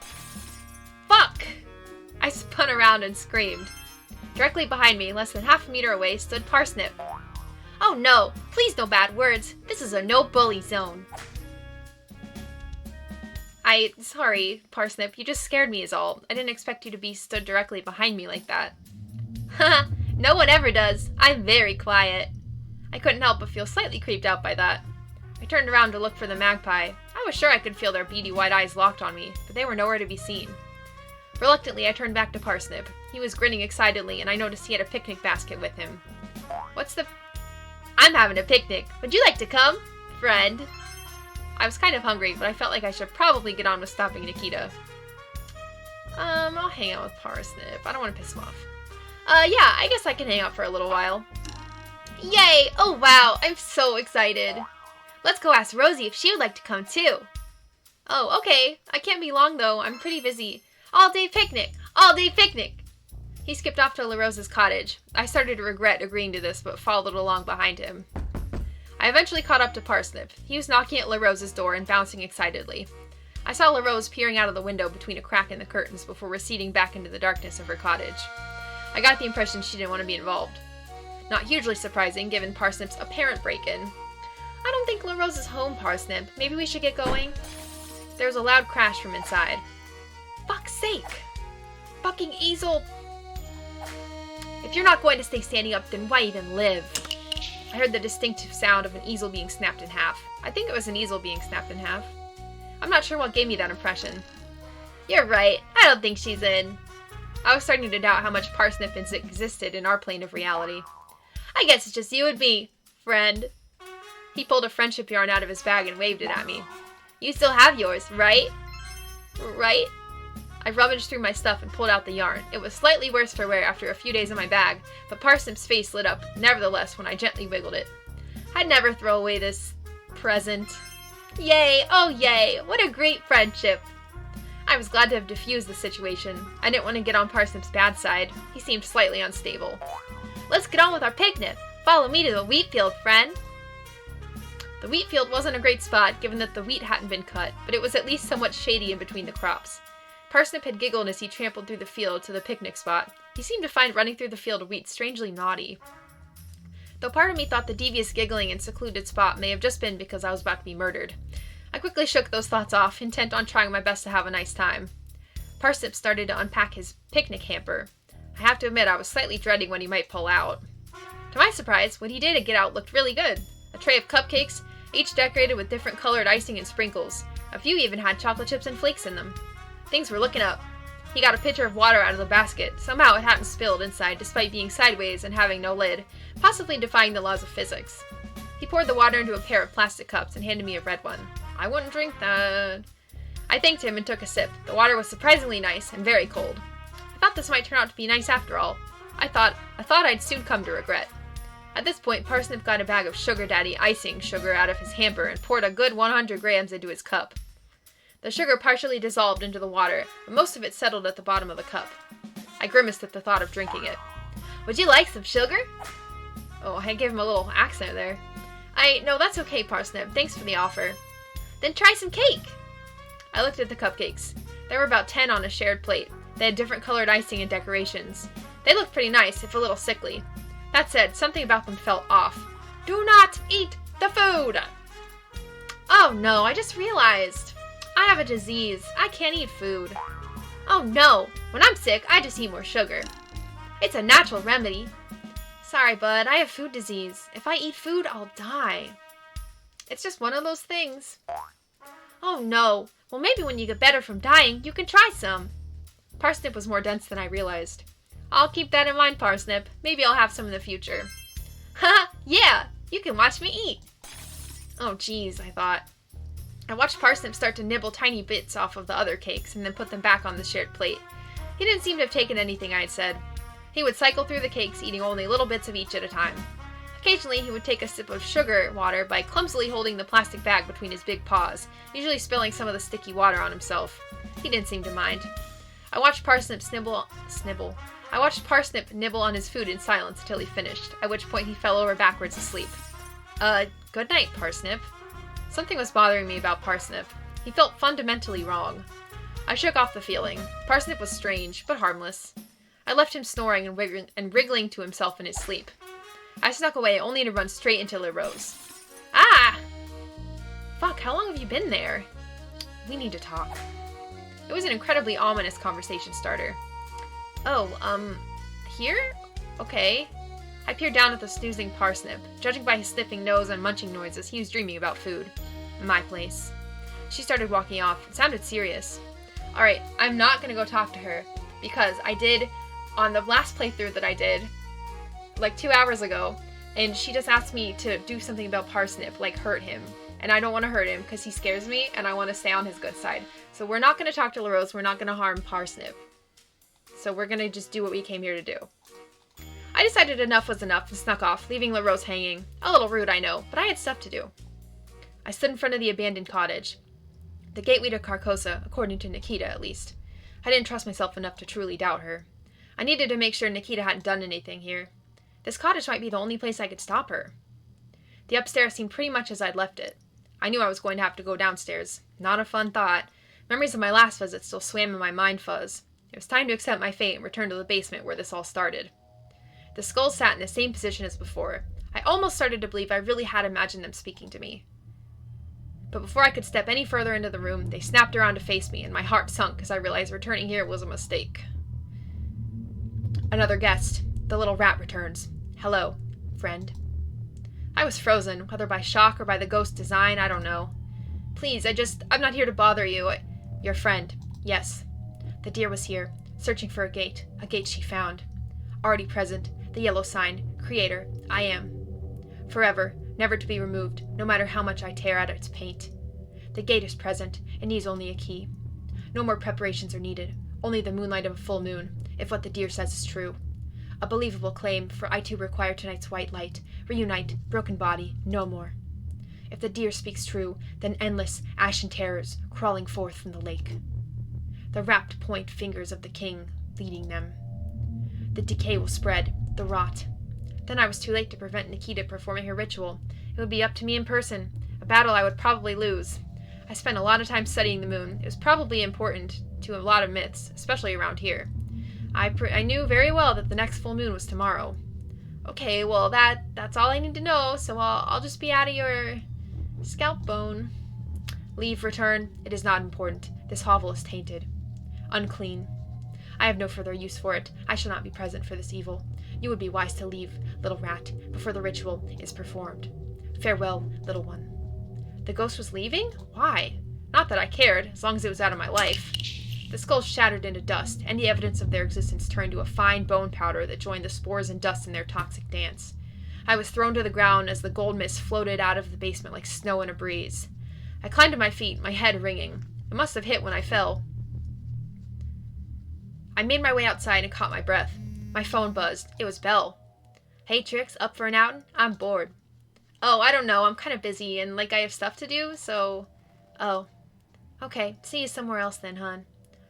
Fuck! I spun around and screamed. Directly behind me, less than half a meter away, stood Parsnip. Oh no! Please no bad words! This is a no-bully zone! Sorry, Parsnip, you just scared me is all. I didn't expect you to be stood directly behind me like that. Haha, no one ever does. I'm very quiet. I couldn't help but feel slightly creeped out by that. I turned around to look for the magpie. I was sure I could feel their beady white eyes locked on me, but they were nowhere to be seen. Reluctantly, I turned back to Parsnip. He was grinning excitedly, and I noticed he had a picnic basket with him. I'm having a picnic. Would you like to come, friend? I was kind of hungry, but I felt like I should probably get on with stopping Nikita. I'll hang out with Parsnip. I don't want to piss him off. Yeah, I guess I can hang out for a little while. Yay! Oh wow, I'm so excited. Let's go ask Rosie if she would like to come too. Oh, okay. I can't be long though. I'm pretty busy. All day picnic! All day picnic! He skipped off to La Rosa's cottage. I started to regret agreeing to this, but followed along behind him. I I eventually caught up to Parsnip. He was knocking at LaRose's door and bouncing excitedly. I saw LaRose peering out of the window between a crack in the curtains before receding back into the darkness of her cottage. I got the impression she didn't want to be involved. Not hugely surprising, given Parsnip's apparent break-in. I don't think LaRose is home, Parsnip. Maybe we should get going? There was a loud crash from inside. Fuck's sake! Fucking easel! If you're not going to stay standing up, then why even live? I heard the distinctive sound of an easel being snapped in half. I think it was an easel being snapped in half. I'm not sure what gave me that impression. You're right. I don't think she's in. I was starting to doubt how much Parsnip existed in our plane of reality. I guess it's just you and me, friend. He pulled a friendship yarn out of his bag and waved it at me. You still have yours, right? Right? I rummaged through my stuff and pulled out the yarn. It was slightly worse for wear after a few days in my bag, but Parsnip's face lit up, nevertheless, when I gently wiggled it. I'd never throw away this present. Yay! Oh yay! What a great friendship! I was glad to have diffused the situation. I didn't want to get on Parsnip's bad side. He seemed slightly unstable. Let's get on with our picnic! Follow me to the wheat field, friend! The wheat field wasn't a great spot, given that the wheat hadn't been cut, but it was at least somewhat shady in between the crops. Parsnip had giggled as he trampled through the field to the picnic spot. He seemed to find running through the field of wheat strangely naughty. Though part of me thought the devious giggling in secluded spot may have just been because I was about to be murdered. I quickly shook those thoughts off, intent on trying my best to have a nice time. Parsnip started to unpack his picnic hamper. I have to admit I was slightly dreading what he might pull out. To my surprise, what he did get out looked really good. A tray of cupcakes, each decorated with different colored icing and sprinkles. A few even had chocolate chips and flakes in them. Things were looking up. He got a pitcher of water out of the basket. Somehow it hadn't spilled inside despite being sideways and having no lid, possibly defying the laws of physics. He poured the water into a pair of plastic cups and handed me a red one. I wouldn't drink that. I thanked him and took a sip. The water was surprisingly nice and very cold. I thought this might turn out to be nice after all. I thought I'd soon come to regret. At this point, Parsnip got a bag of Sugar Daddy icing sugar out of his hamper and poured a good 100 grams into his cup. The sugar partially dissolved into the water, but most of it settled at the bottom of the cup. I grimaced at the thought of drinking it. Would you like some sugar? Oh, I gave him a little accent there. No, that's okay, Parsnip. Thanks for the offer. Then try some cake! I looked at the cupcakes. There were about 10 on a shared plate. They had different colored icing and decorations. They looked pretty nice, if a little sickly. That said, something about them felt off. Do not eat the food! Oh no, I just realized. I have a disease. I can't eat food. Oh no, when I'm sick, I just eat more sugar. It's a natural remedy. Sorry, bud, I have food disease. If I eat food, I'll die. It's just one of those things. Oh no, well maybe when you get better from dying, you can try some. Parsnip was more dense than I realized. I'll keep that in mind, Parsnip. Maybe I'll have some in the future. Haha, yeah, you can watch me eat. Oh geez, I thought. I watched Parsnip start to nibble tiny bits off of the other cakes and then put them back on the shared plate. He didn't seem to have taken anything I had said. He would cycle through the cakes, eating only little bits of each at a time. Occasionally, he would take a sip of sugar water by clumsily holding the plastic bag between his big paws, usually spilling some of the sticky water on himself. He didn't seem to mind. I watched Parsnip I watched Parsnip nibble on his food in silence until he finished, at which point he fell over backwards asleep. Good night, Parsnip. Something was bothering me about Parsnip. He felt fundamentally wrong. I shook off the feeling. Parsnip was strange, but harmless. I left him snoring and wriggling to himself in his sleep. I snuck away, only to run straight into LaRose. Ah! Fuck, how long have you been there? We need to talk. It was an incredibly ominous conversation starter. Oh, here? Okay. I peered down at the snoozing Parsnip. Judging by his sniffing nose and munching noises, he was dreaming about food. My place. She started walking off. It sounded serious. Alright, I'm not gonna go talk to her, because I did, on the last playthrough that I did, like 2 hours ago, and she just asked me to do something about Parsnip, like hurt him. And I don't want to hurt him, because he scares me, and I want to stay on his good side. So we're not going to talk to LaRose, we're not going to harm Parsnip. So we're going to just do what we came here to do. I decided enough was enough and snuck off, leaving LaRose hanging. A little rude, I know, but I had stuff to do. I stood in front of the abandoned cottage. The gateway to Carcosa, according to Nikita at least. I didn't trust myself enough to truly doubt her. I needed to make sure Nikita hadn't done anything here. This cottage might be the only place I could stop her. The upstairs seemed pretty much as I'd left it. I knew I was going to have to go downstairs. Not a fun thought. Memories of my last visit still swam in my mind fuzz. It was time to accept my fate and return to the basement where this all started. The skulls sat in the same position as before. I almost started to believe I really had imagined them speaking to me. But before I could step any further into the room, they snapped around to face me, and my heart sunk as I realized returning here was a mistake. Another guest. The little rat returns. Hello, friend. I was frozen, whether by shock or by the ghost design, I don't know. Please, I'm not here to bother you. Your friend. Yes. The deer was here, searching for a gate she found. Already present, the yellow sign, creator, I am. Forever, never to be removed, no matter how much I tear at its paint. The gate is present, and needs only a key. No more preparations are needed, only the moonlight of a full moon, if what the deer says is true. A believable claim, for I too require tonight's white light. Reunite, broken body, no more. If the deer speaks true, then endless, ashen terrors crawling forth from the lake. The rapt point fingers of the king leading them. The decay will spread, the rot. Then I was too late to prevent Nikita performing her ritual. It would be up to me in person, a battle I would probably lose. I spent a lot of time studying the moon. It was probably important to a lot of myths, especially around here. I knew very well that the next full moon was tomorrow. Okay, well that's all I need to know, so I'll just be out of your scalp bone. Leave, return. It is not important. This hovel is tainted. Unclean. I have no further use for it. I shall not be present for this evil. You would be wise to leave, little rat, before the ritual is performed. Farewell, little one. The ghost was leaving? Why? Not that I cared, as long as it was out of my life. The skulls shattered into dust, and the evidence of their existence turned to a fine bone powder that joined the spores and dust in their toxic dance. I was thrown to the ground as the gold mist floated out of the basement like snow in a breeze. I climbed to my feet, my head ringing. It must have hit when I fell. I made my way outside and caught my breath. My phone buzzed. It was Belle. Hey, Trix, up for an outing? I'm bored. Oh, I don't know. I'm kind of busy and I have stuff to do, so... Oh. Okay, see you somewhere else then, hon.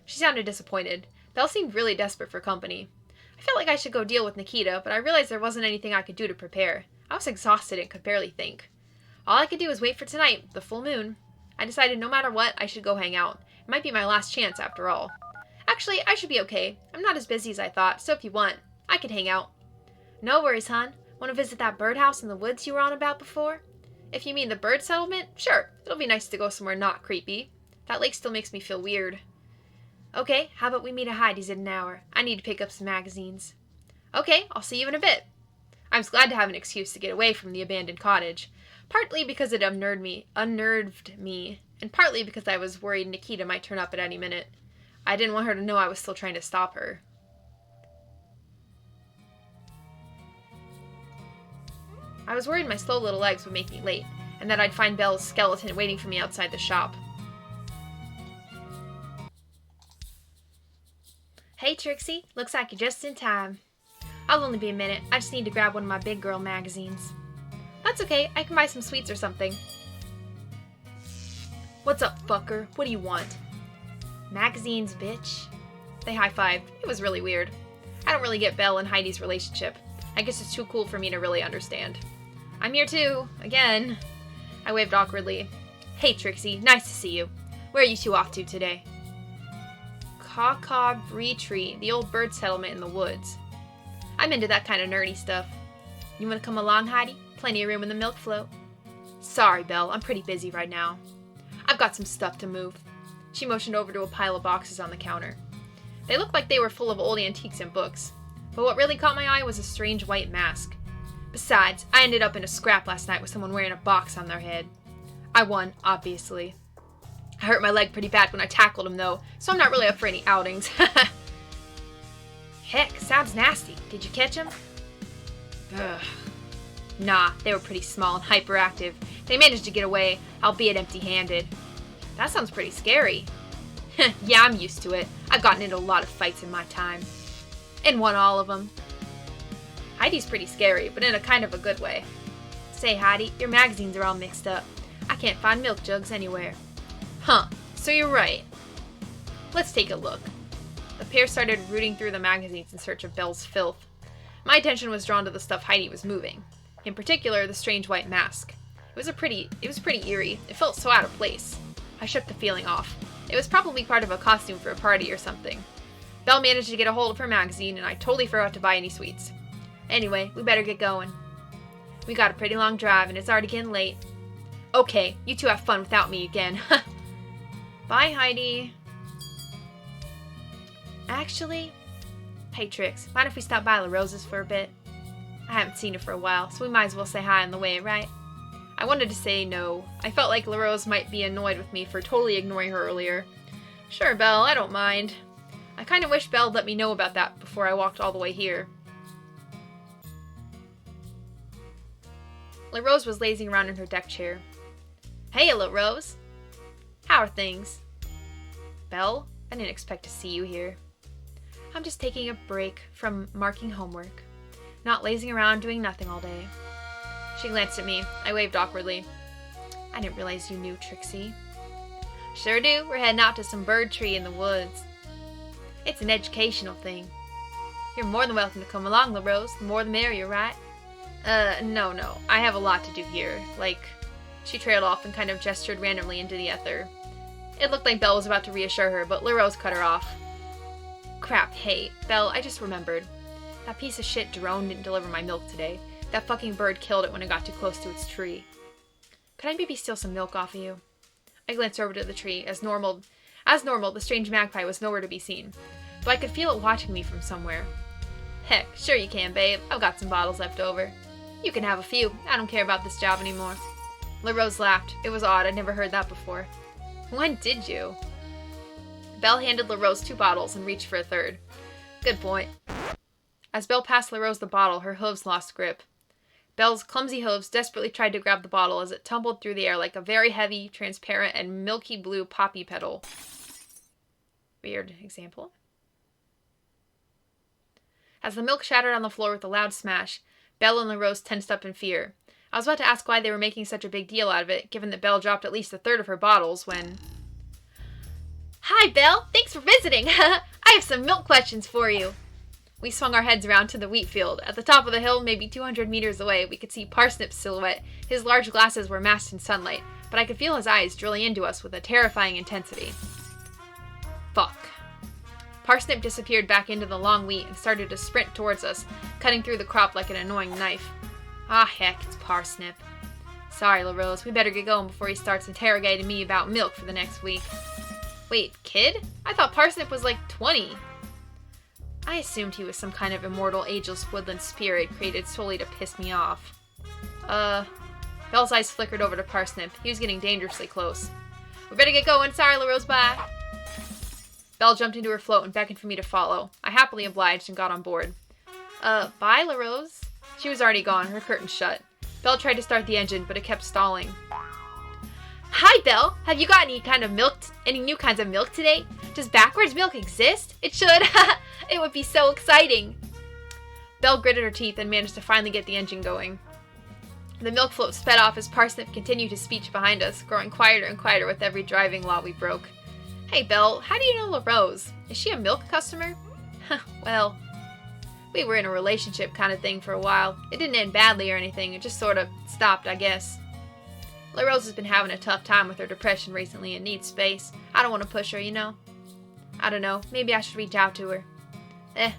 She sounded disappointed. Belle seemed really desperate for company. I felt like I should go deal with Nikita, but I realized there wasn't anything I could do to prepare. I was exhausted and could barely think. All I could do was wait for tonight, the full moon. I decided no matter what, I should go hang out. It might be my last chance after all. Actually, I should be okay. I'm not as busy as I thought, so if you want, I could hang out. No worries, hon. Want to visit that birdhouse in the woods you were on about before? If you mean the bird settlement, sure. It'll be nice to go somewhere not creepy. That lake still makes me feel weird. Okay, how about we meet at Heidi's in an hour? I need to pick up some magazines. Okay, I'll see you in a bit. I was glad to have an excuse to get away from the abandoned cottage, partly because it unnerved me, and partly because I was worried Nikita might turn up at any minute. I didn't want her to know I was still trying to stop her. I was worried my slow little legs would make me late, and that I'd find Belle's skeleton waiting for me outside the shop. Hey, Trixie. Looks like you're just in time. I'll only be a minute. I just need to grab one of my big girl magazines. That's okay. I can buy some sweets or something. What's up, fucker? What do you want? Magazines, bitch. They high-fived. It was really weird. I don't really get Belle and Heidi's relationship. I guess it's too cool for me to really understand. I'm here too. Again. I waved awkwardly. Hey, Trixie. Nice to see you. Where are you two off to today? Tree, the old bird settlement in the woods. I'm into that kind of nerdy stuff. You want to come along, Heidi? Plenty of room in the milk float. Sorry, Belle. I'm pretty busy right now. I've got some stuff to move. She motioned over to a pile of boxes on the counter. They looked like they were full of old antiques and books, but what really caught my eye was a strange white mask. Besides, I ended up in a scrap last night with someone wearing a box on their head. I won, obviously. I hurt my leg pretty bad when I tackled him, though, so I'm not really up for any outings. Heck, sounds nasty. Did you catch him? Ugh. Nah, they were pretty small and hyperactive. They managed to get away, albeit empty-handed. That sounds pretty scary. Yeah, I'm used to it. I've gotten into a lot of fights in my time. And won all of them. Heidi's pretty scary, but in a kind of a good way. Say, Heidi, your magazines are all mixed up. I can't find milk jugs anywhere. Huh, so you're right. Let's take a look. The pair started rooting through the magazines in search of Belle's filth. My attention was drawn to the stuff Heidi was moving. In particular, the strange white mask. It was pretty eerie. It felt so out of place. I shook the feeling off. It was probably part of a costume for a party or something. Belle managed to get a hold of her magazine, and I totally forgot to buy any sweets. Anyway, we better get going. We got a pretty long drive, and it's already getting late. Okay, you two have fun without me again. Bye, Heidi. Actually, hey Trix, mind if we stop by La Rosa's for a bit? I haven't seen her for a while, so we might as well say hi on the way, right? I wanted to say no. I felt like La Rose might be annoyed with me for totally ignoring her earlier. Sure, Belle, I don't mind. I kind of wish Belle let me know about that before I walked all the way here. La Rose was lazing around in her deck chair. Hey, La Rose. How are things? Belle, I didn't expect to see you here. I'm just taking a break from marking homework. Not lazing around doing nothing all day. She glanced at me. I waved awkwardly. I didn't realize you knew, Trixie. Sure do. We're heading out to some bird tree in the woods. It's an educational thing. You're more than welcome to come along, La Rose. The more the merrier, right? No. I have a lot to do here. She trailed off and kind of gestured randomly into the ether. It looked like Belle was about to reassure her, but La Rose cut her off. Crap, hey, Belle, I just remembered. That piece of shit drone didn't deliver my milk today. That fucking bird killed it when it got too close to its tree. Could I maybe steal some milk off of you? I glanced over to the tree. As normal, the strange magpie was nowhere to be seen. But I could feel it watching me from somewhere. Heck, sure you can, babe. I've got some bottles left over. You can have a few. I don't care about this job anymore. La Rose laughed. It was odd. I'd never heard that before. When did you? Belle handed La Rose 2 bottles and reached for a third. Good point. As Belle passed La Rose the bottle, her hooves lost grip. Belle's clumsy hooves desperately tried to grab the bottle as it tumbled through the air like a very heavy, transparent, and milky blue poppy petal. Weird example. As the milk shattered on the floor with a loud smash, Belle and La Rose tensed up in fear. I was about to ask why they were making such a big deal out of it, given that Belle dropped at least a third of her bottles, when... Hi, Belle! Thanks for visiting! I have some milk questions for you! We swung our heads around to the wheat field. At the top of the hill, maybe 200 meters away, we could see Parsnip's silhouette. His large glasses were masked in sunlight, but I could feel his eyes drilling into us with a terrifying intensity. Fuck. Parsnip disappeared back into the long wheat and started to sprint towards us, cutting through the crop like an annoying knife. Ah, heck, it's Parsnip. Sorry, La Rose, we better get going before he starts interrogating me about milk for the next week. Wait, kid? I thought Parsnip was like 20. I assumed he was some kind of immortal, ageless woodland spirit created solely to piss me off. Belle's eyes flickered over to Parsnip. He was getting dangerously close. We better get going. Sorry, La Rose, bye. Belle jumped into her float and beckoned for me to follow. I happily obliged and got on board. Bye, La Rose? She was already gone, her curtains shut. Belle tried to start the engine, but it kept stalling. Hi, Belle! Have you got any new kinds of milk today? Does backwards milk exist? It should! It would be so exciting! Belle gritted her teeth and managed to finally get the engine going. The milk float sped off as Parsnip continued his speech behind us, growing quieter and quieter with every driving law we broke. Hey, Belle, how do you know La Rose? Is she a milk customer? Well... We were in a relationship kind of thing for a while. It didn't end badly or anything. It just sort of stopped, I guess. La Rose has been having a tough time with her depression recently and needs space. I don't want to push her, you know? I don't know. Maybe I should reach out to her.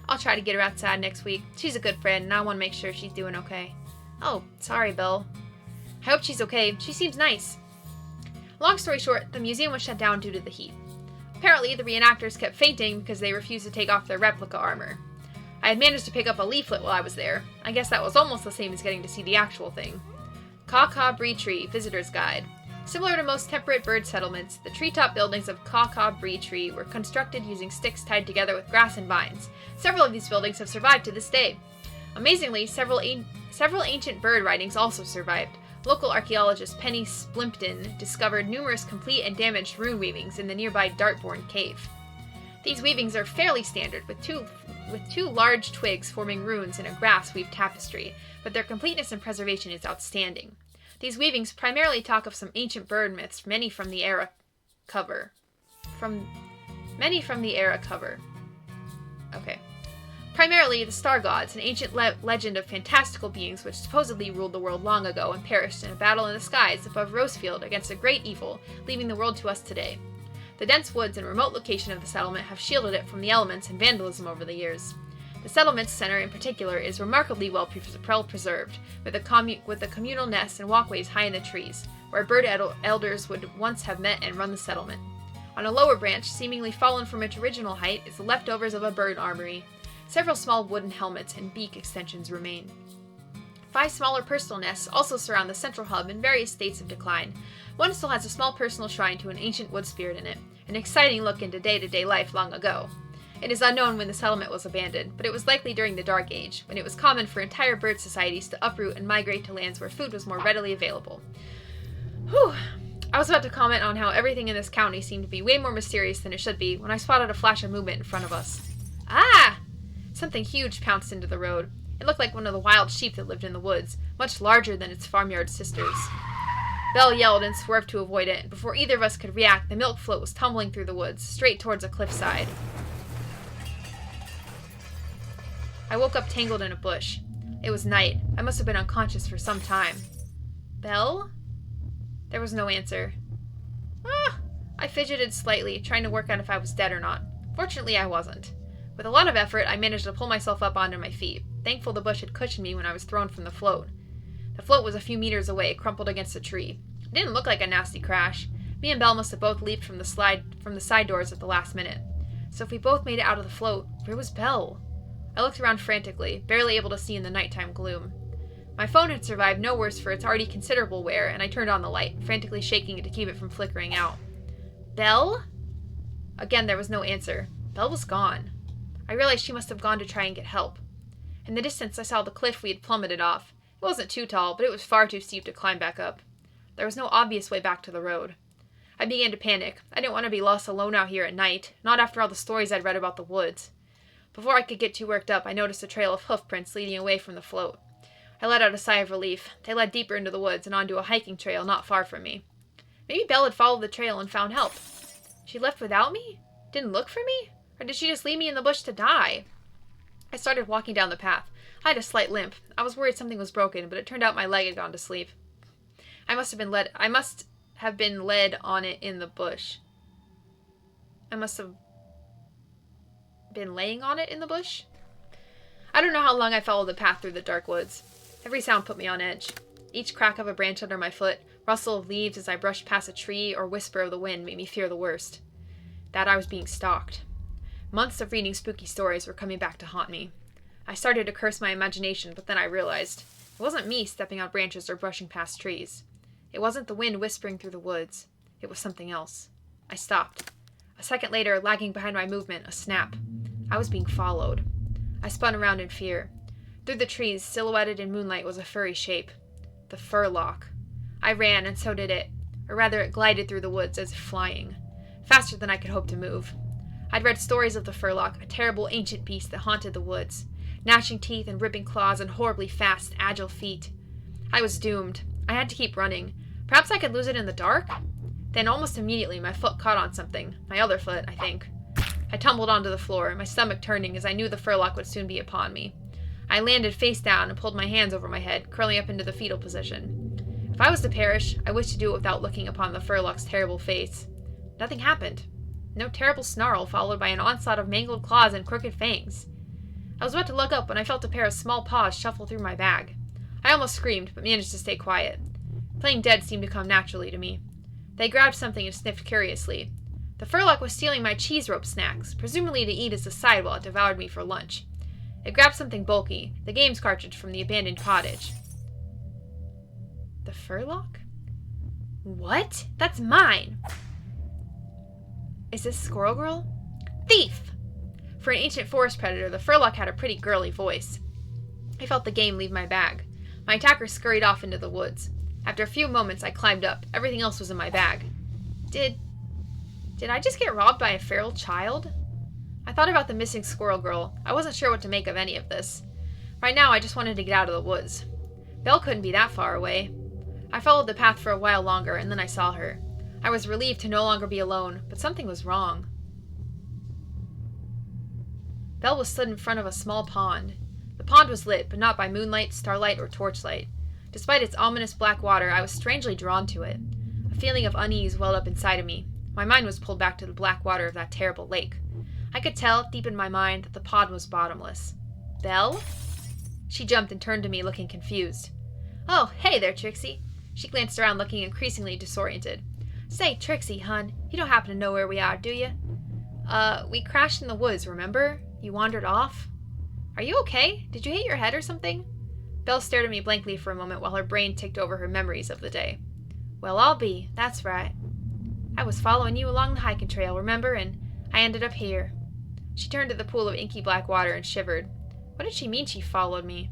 I'll try to get her outside next week. She's a good friend, and I want to make sure she's doing okay. Oh, sorry, Belle. I hope she's okay. She seems nice. Long story short, the museum was shut down due to the heat. Apparently, the reenactors kept fainting because they refused to take off their replica armor. I had managed to pick up a leaflet while I was there. I guess that was almost the same as getting to see the actual thing. Caw Bree Tree, Visitor's Guide. Similar to most temperate bird settlements, the treetop buildings of Caw Bree Tree were constructed using sticks tied together with grass and vines. Several of these buildings have survived to this day. Amazingly, several ancient bird writings also survived. Local archaeologist Penny Splimpton discovered numerous complete and damaged rune weavings in the nearby Dartbourne Cave. These weavings are fairly standard, with two large twigs forming runes in a grass-weaved tapestry, but their completeness and preservation is outstanding. These weavings primarily talk of some ancient bird myths, many from the era cover. Okay. Primarily, the star gods, an ancient legend of fantastical beings which supposedly ruled the world long ago and perished in a battle in the skies above Rosefield against a great evil, leaving the world to us today. The dense woods and remote location of the settlement have shielded it from the elements and vandalism over the years. The settlement's center in particular is remarkably well preserved, with the communal nests and walkways high in the trees, where bird elders would once have met and run the settlement. On a lower branch, seemingly fallen from its original height, is the leftovers of a bird armory. Several small wooden helmets and beak extensions remain. 5 smaller personal nests also surround the central hub in various states of decline. One still has a small personal shrine to an ancient wood spirit in it, an exciting look into day-to-day life long ago. It is unknown when the settlement was abandoned, but it was likely during the Dark Age, when it was common for entire bird societies to uproot and migrate to lands where food was more readily available. Whew! I was about to comment on how everything in this county seemed to be way more mysterious than it should be when I spotted a flash of movement in front of us. Ah! Something huge pounced into the road. It looked like one of the wild sheep that lived in the woods, much larger than its farmyard sisters. Belle yelled and swerved to avoid it, and before either of us could react, the milk float was tumbling through the woods, straight towards a cliffside. I woke up tangled in a bush. It was night. I must have been unconscious for some time. Belle? There was no answer. I fidgeted slightly, trying to work out if I was dead or not. Fortunately, I wasn't. With a lot of effort, I managed to pull myself up onto my feet, thankful the bush had cushioned me when I was thrown from the float. The float was a few meters away, crumpled against a tree. It didn't look like a nasty crash. Me and Belle must have both leaped from the side doors at the last minute. So if we both made it out of the float, where was Belle? I looked around frantically, barely able to see in the nighttime gloom. My phone had survived no worse for its already considerable wear, and I turned on the light, frantically shaking it to keep it from flickering out. Belle? Again, there was no answer. Belle was gone. I realized she must have gone to try and get help. In the distance, I saw the cliff we had plummeted off. It wasn't too tall, but it was far too steep to climb back up. There was no obvious way back to the road. I began to panic. I didn't want to be lost alone out here at night, not after all the stories I'd read about the woods. Before I could get too worked up, I noticed a trail of hoof prints leading away from the float. I let out a sigh of relief. They led deeper into the woods and onto a hiking trail not far from me. Maybe Belle had followed the trail and found help. She left without me? Didn't look for me? Or did she just leave me in the bush to die? I started walking down the path. I had a slight limp. I was worried something was broken, but it turned out my leg had gone to sleep. I must have been led on it in the bush. I must have been laying on it in the bush? I don't know how long I followed the path through the dark woods. Every sound put me on edge. Each crack of a branch under my foot, rustle of leaves as I brushed past a tree, or whisper of the wind made me fear the worst. That I was being stalked. Months of reading spooky stories were coming back to haunt me. I started to curse my imagination, but then I realized it wasn't me stepping on branches or brushing past trees. It wasn't the wind whispering through the woods. It was something else. I stopped. A second later, lagging behind my movement, a snap. I was being followed. I spun around in fear. Through the trees, silhouetted in moonlight, was a furry shape. The furlock. I ran, and so did it. Or rather, it glided through the woods as if flying. Faster than I could hope to move. I'd read stories of the furlock, a terrible ancient beast that haunted the woods. Gnashing teeth and ripping claws and horribly fast, agile feet. I was doomed. I had to keep running. Perhaps I could lose it in the dark? Then almost immediately my foot caught on something. My other foot, I think. I tumbled onto the floor, my stomach turning as I knew the furlock would soon be upon me. I landed face down and pulled my hands over my head, curling up into the fetal position. If I was to perish, I wished to do it without looking upon the furlock's terrible face. Nothing happened. No terrible snarl followed by an onslaught of mangled claws and crooked fangs. I was about to look up when I felt a pair of small paws shuffle through my bag. I almost screamed, but managed to stay quiet. Playing dead seemed to come naturally to me. They grabbed something and sniffed curiously. The furlock was stealing my cheese rope snacks, presumably to eat as a side while it devoured me for lunch. It grabbed something bulky, the games cartridge from the abandoned cottage. The furlock? What? That's mine! Is this Squirrel Girl? Thief! For an ancient forest predator, the furlock had a pretty girly voice. I felt the game leave my bag. My attacker scurried off into the woods. After a few moments, I climbed up. Everything else was in my bag. Did I just get robbed by a feral child? I thought about the missing Squirrel Girl. I wasn't sure what to make of any of this. Right now, I just wanted to get out of the woods. Belle couldn't be that far away. I followed the path for a while longer, and then I saw her. I was relieved to no longer be alone, but something was wrong. Belle was stood in front of a small pond. The pond was lit, but not by moonlight, starlight, or torchlight. Despite its ominous black water, I was strangely drawn to it. A feeling of unease welled up inside of me. My mind was pulled back to the black water of that terrible lake. I could tell, deep in my mind, that the pond was bottomless. Belle? She jumped and turned to me, looking confused. Oh, hey there, Trixie. She glanced around, looking increasingly disoriented. Say, Trixie, hun, you don't happen to know where we are, do you? We crashed in the woods, remember? You wandered off? Are you okay? Did you hit your head or something? Belle stared at me blankly for a moment while her brain ticked over her memories of the day. Well, I'll be. That's right. I was following you along the hiking trail, remember? And I ended up here. She turned to the pool of inky black water and shivered. What did she mean she followed me?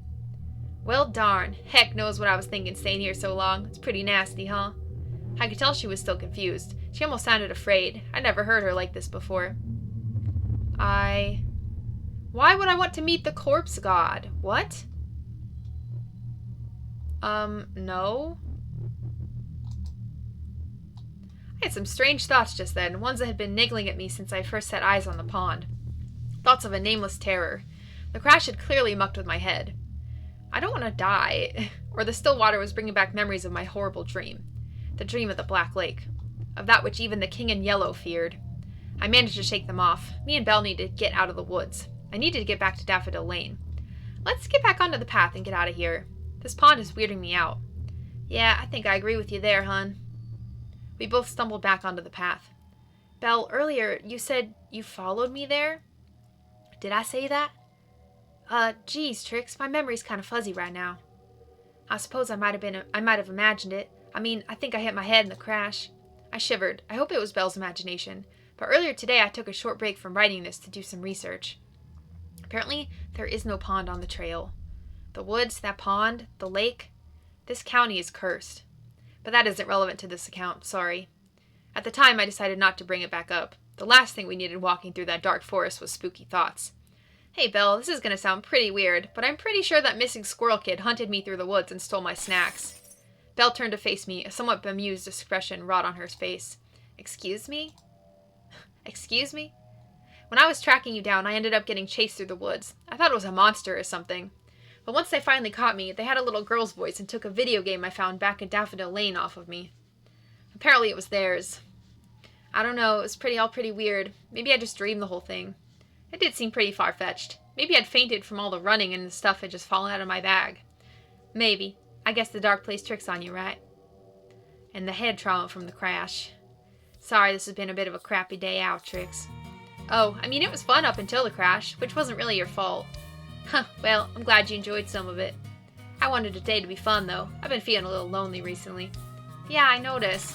Well, darn. Heck knows what I was thinking staying here so long. It's pretty nasty, huh? I could tell she was still confused. She almost sounded afraid. I'd never heard her like this before. Why would I want to meet the corpse god? What? No. I had some strange thoughts just then, ones that had been niggling at me since I first set eyes on the pond. Thoughts of a nameless terror. The crash had clearly mucked with my head. I don't want to die. Or the still water was bringing back memories of my horrible dream. The dream of the Black Lake. Of that which even the King in Yellow feared. I managed to shake them off. Me and Belle needed to get out of the woods. I needed to get back to Daffodil Lane. Let's get back onto the path and get out of here. This pond is weirding me out. Yeah, I think I agree with you there, hun. We both stumbled back onto the path. Belle, earlier you said you followed me there? Did I say that? Geez, Trix, my memory's kind of fuzzy right now. I suppose I might have imagined it. I mean, I think I hit my head in the crash. I shivered. I hope it was Belle's imagination. But earlier today I took a short break from writing this to do some research. Apparently, there is no pond on the trail. The woods, that pond, the lake, this county is cursed. But that isn't relevant to this account, sorry. At the time, I decided not to bring it back up. The last thing we needed walking through that dark forest was spooky thoughts. Hey, Belle, this is going to sound pretty weird, but I'm pretty sure that missing squirrel kid hunted me through the woods and stole my snacks. Belle turned to face me, a somewhat bemused expression wrought on her face. Excuse me? Excuse me? When I was tracking you down, I ended up getting chased through the woods. I thought it was a monster or something. But once they finally caught me, they had a little girl's voice and took a video game I found back in Daffodil Lane off of me. Apparently it was theirs. I don't know, it was all pretty weird. Maybe I just dreamed the whole thing. It did seem pretty far-fetched. Maybe I'd fainted from all the running and the stuff had just fallen out of my bag. Maybe. I guess the dark plays tricks on you, right? And the head trauma from the crash. Sorry, this has been a bit of a crappy day out, Trix. Oh, I mean, it was fun up until the crash, which wasn't really your fault. Huh, well, I'm glad you enjoyed some of it. I wanted today to be fun, though. I've been feeling a little lonely recently. Yeah, I noticed.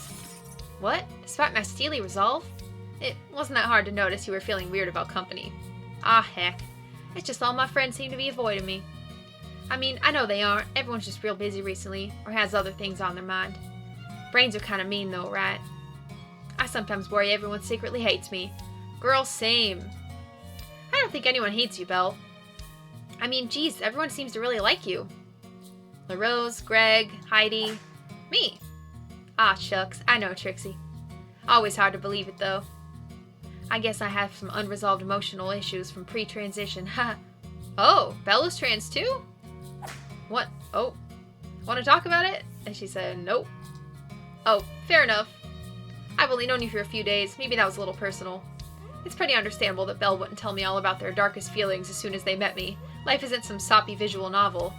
What? Despite my steely resolve? It wasn't that hard to notice you were feeling weird about company. Ah, heck. It's just all my friends seem to be avoiding me. I mean, I know they aren't. Everyone's just real busy recently, or has other things on their mind. Brains are kind of mean, though, right? I sometimes worry everyone secretly hates me. Girl, same. I don't think anyone hates you, Belle. I mean, geez, everyone seems to really like you. LaRose, Greg, Heidi, me. Ah, shucks, I know, Trixie. Always hard to believe it, though. I guess I have some unresolved emotional issues from pre-transition, ha. Oh, Bella's trans too? What? Oh, want to talk about it? And she said, nope. Oh, fair enough. I've only known you for a few days, maybe that was a little personal. It's pretty understandable that Belle wouldn't tell me all about their darkest feelings as soon as they met me. Life isn't some soppy visual novel.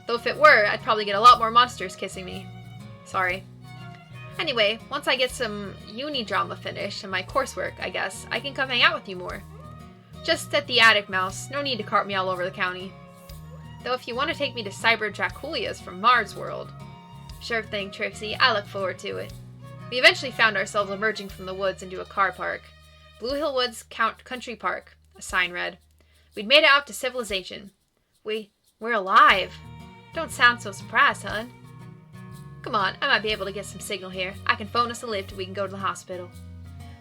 Though if it were, I'd probably get a lot more monsters kissing me. Sorry. Anyway, once I get some uni drama finished and my coursework, I guess, I can come hang out with you more. Just at the attic, Mouse. No need to cart me all over the county. Though if you want to take me to Cyber Draculia's from Mars World. Sure thing, Trixie. I look forward to it. We eventually found ourselves emerging from the woods into a car park. Blue Hill Woods Country Park, a sign read. We'd made it out to civilization. We're alive. Don't sound so surprised, hun. Come on, I might be able to get some signal here. I can phone us a lift and we can go to the hospital.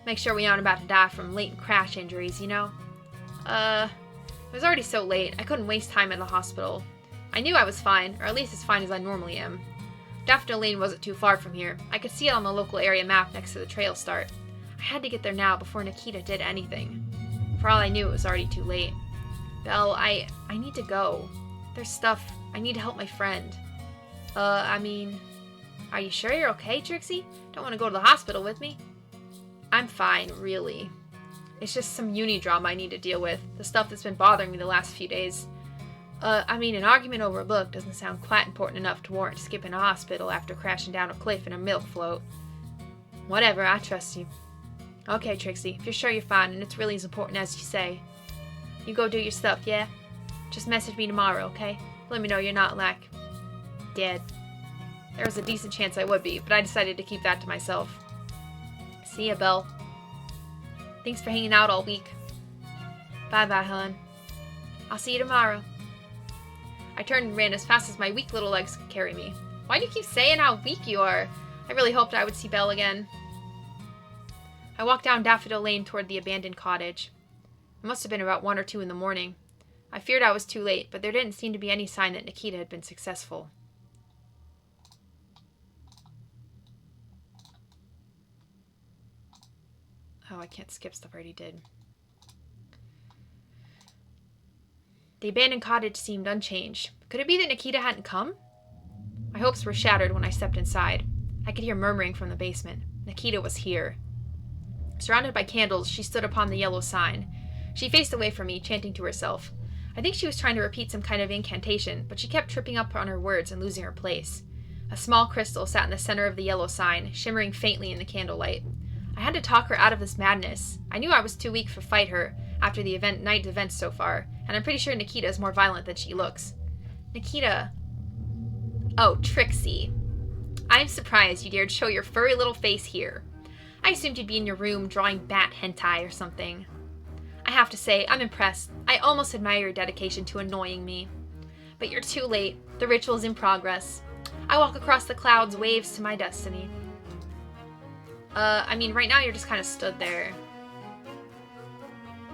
Make sure we aren't about to die from latent crash injuries, you know? It was already so late, I couldn't waste time at the hospital. I knew I was fine, or at least as fine as I normally am. Daffodil Lane wasn't too far from here. I could see it on the local area map next to the trail start. I had to get there now before Nikita did anything. For all I knew, it was already too late. Belle, I need to go. There's stuff. I need to help my friend. I mean, are you sure you're okay, Trixie? Don't want to go to the hospital with me? I'm fine, really. It's just some uni drama I need to deal with. The stuff that's been bothering me the last few days. I mean, an argument over a book doesn't sound quite important enough to warrant skipping a hospital after crashing down a cliff in a milk float. Whatever, I trust you. Okay, Trixie, if you're sure you're fine and it's really as important as you say. You go do your stuff, yeah? Just message me tomorrow, okay? Let me know you're not, dead. There was a decent chance I would be, but I decided to keep that to myself. See ya, Belle. Thanks for hanging out all week. Bye-bye, hon. I'll see you tomorrow. I turned and ran as fast as my weak little legs could carry me. Why do you keep saying how weak you are? I really hoped I would see Belle again. I walked down Daffodil Lane toward the abandoned cottage. It must have been about 1 or 2 in the morning. I feared I was too late, but there didn't seem to be any sign that Nikita had been successful. Oh, I can't skip stuff I already did. The abandoned cottage seemed unchanged. Could it be that Nikita hadn't come? My hopes were shattered when I stepped inside. I could hear murmuring from the basement. Nikita was here. Surrounded by candles, she stood upon the yellow sign. She faced away from me, chanting to herself. I think she was trying to repeat some kind of incantation, but she kept tripping up on her words and losing her place. A small crystal sat in the center of the yellow sign, shimmering faintly in the candlelight. I had to talk her out of this madness. I knew I was too weak to fight her after the night's events so far, and I'm pretty sure Nikita is more violent than she looks. Nikita. Oh, Trixie. I am surprised you dared show your furry little face here. I assumed you'd be in your room drawing bat hentai or something. I have to say, I'm impressed. I almost admire your dedication to annoying me. But you're too late. The ritual is in progress. I walk across the clouds, waves to my destiny. I mean, right now you're just kind of stood there.